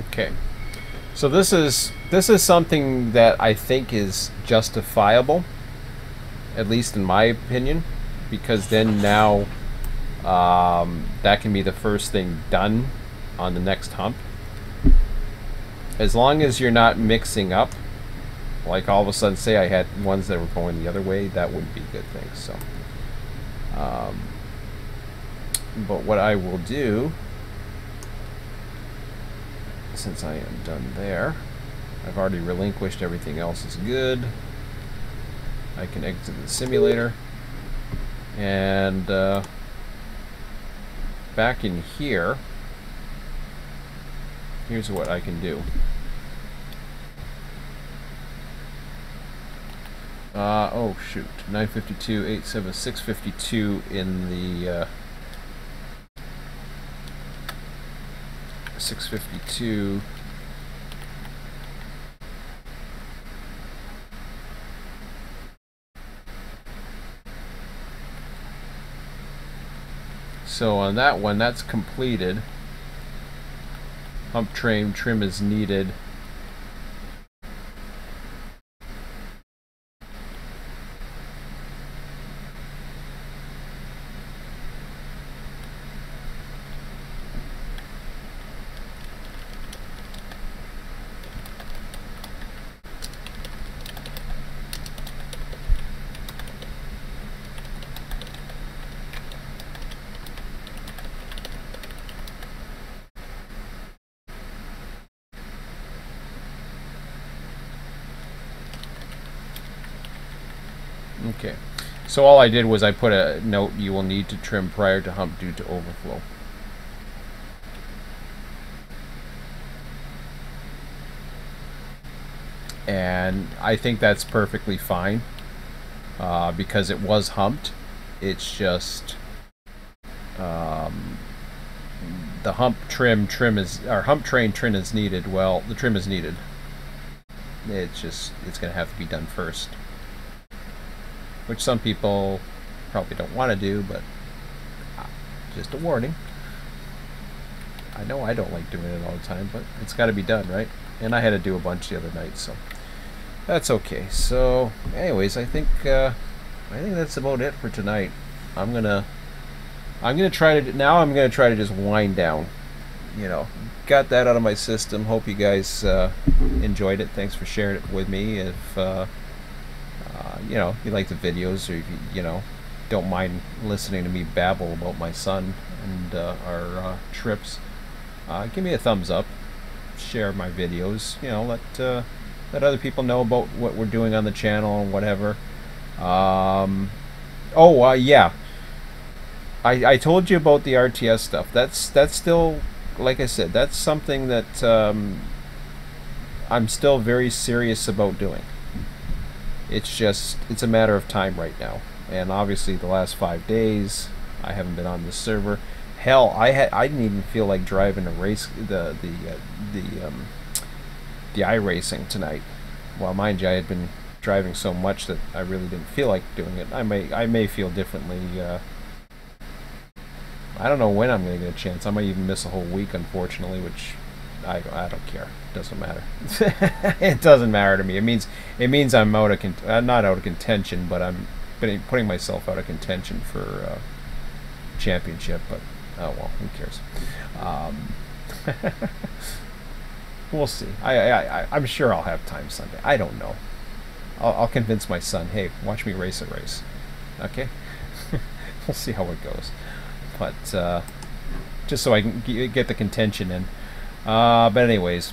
Okay. So this is something that I think is justifiable, at least in my opinion, because then now that can be the first thing done on the next hump. As long as you're not mixing up, like all of a sudden, say I had ones that were going the other way, that wouldn't be a good thing. So, but what I will do, since I am done there, I've already relinquished everything else is good. I can exit the simulator, and back in here, here's what I can do. Oh shoot, 952, 87, 652 in the 652. So on that one, that's completed. Hump trim is needed. Okay, so all I did was I put a note: you will need to trim prior to hump due to overflow. And I think that's perfectly fine because it was humped. It's just the hump trim is, or hump train trim is needed. Well, the trim is needed. It's going to have to be done first, which some people probably don't want to do, but just a warning. I know I don't like doing it all the time, but it's got to be done, right? And I had to do a bunch the other night, so that's okay. So, anyways, I think that's about it for tonight. I'm gonna try to just wind down. You know, got that out of my system. Hope you guys enjoyed it. Thanks for sharing it with me. If you know, you like the videos, or if you know, don't mind listening to me babble about my son and our trips, give me a thumbs up. Share my videos. You know, let other people know about what we're doing on the channel and whatever. Yeah. I told you about the RTS stuff. That's still, like I said, that's something that I'm still very serious about doing. It's a matter of time right now. And obviously the last 5 days I haven't been on this server. Hell, I didn't even feel like driving a race, the iRacing tonight. Well, mind you, I had been driving so much that I really didn't feel like doing it. I may feel differently. I don't know when I'm going to get a chance. I might even miss a whole week, unfortunately, which I don't care. It doesn't matter. It doesn't matter to me. It means I'm not out of contention, but I'm putting myself out of contention for championship. But oh well, who cares? We'll see. I'm sure I'll have time Sunday. I don't know. I'll convince my son. Hey, watch me race a race. Okay. We'll see how it goes. But just so I can get the contention in. But anyways,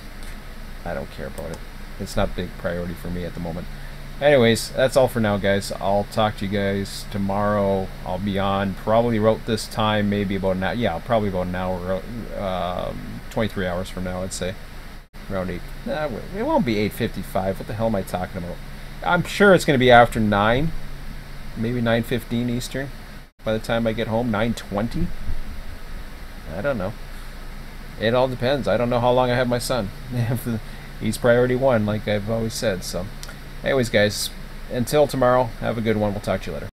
I don't care about it. It's not a big priority for me at the moment. Anyways, that's all for now, guys. I'll talk to you guys tomorrow. I'll be on probably about this time, maybe about an hour. Yeah, probably about an hour, 23 hours from now, I'd say. Around 8. It won't be 8:55. What the hell am I talking about? I'm sure it's going to be after 9. Maybe 9:15 Eastern. By the time I get home, 9:20? I don't know. It all depends. I don't know how long I have my son. He's priority 1, like I've always said. So, anyways, guys, until tomorrow, have a good one. We'll talk to you later.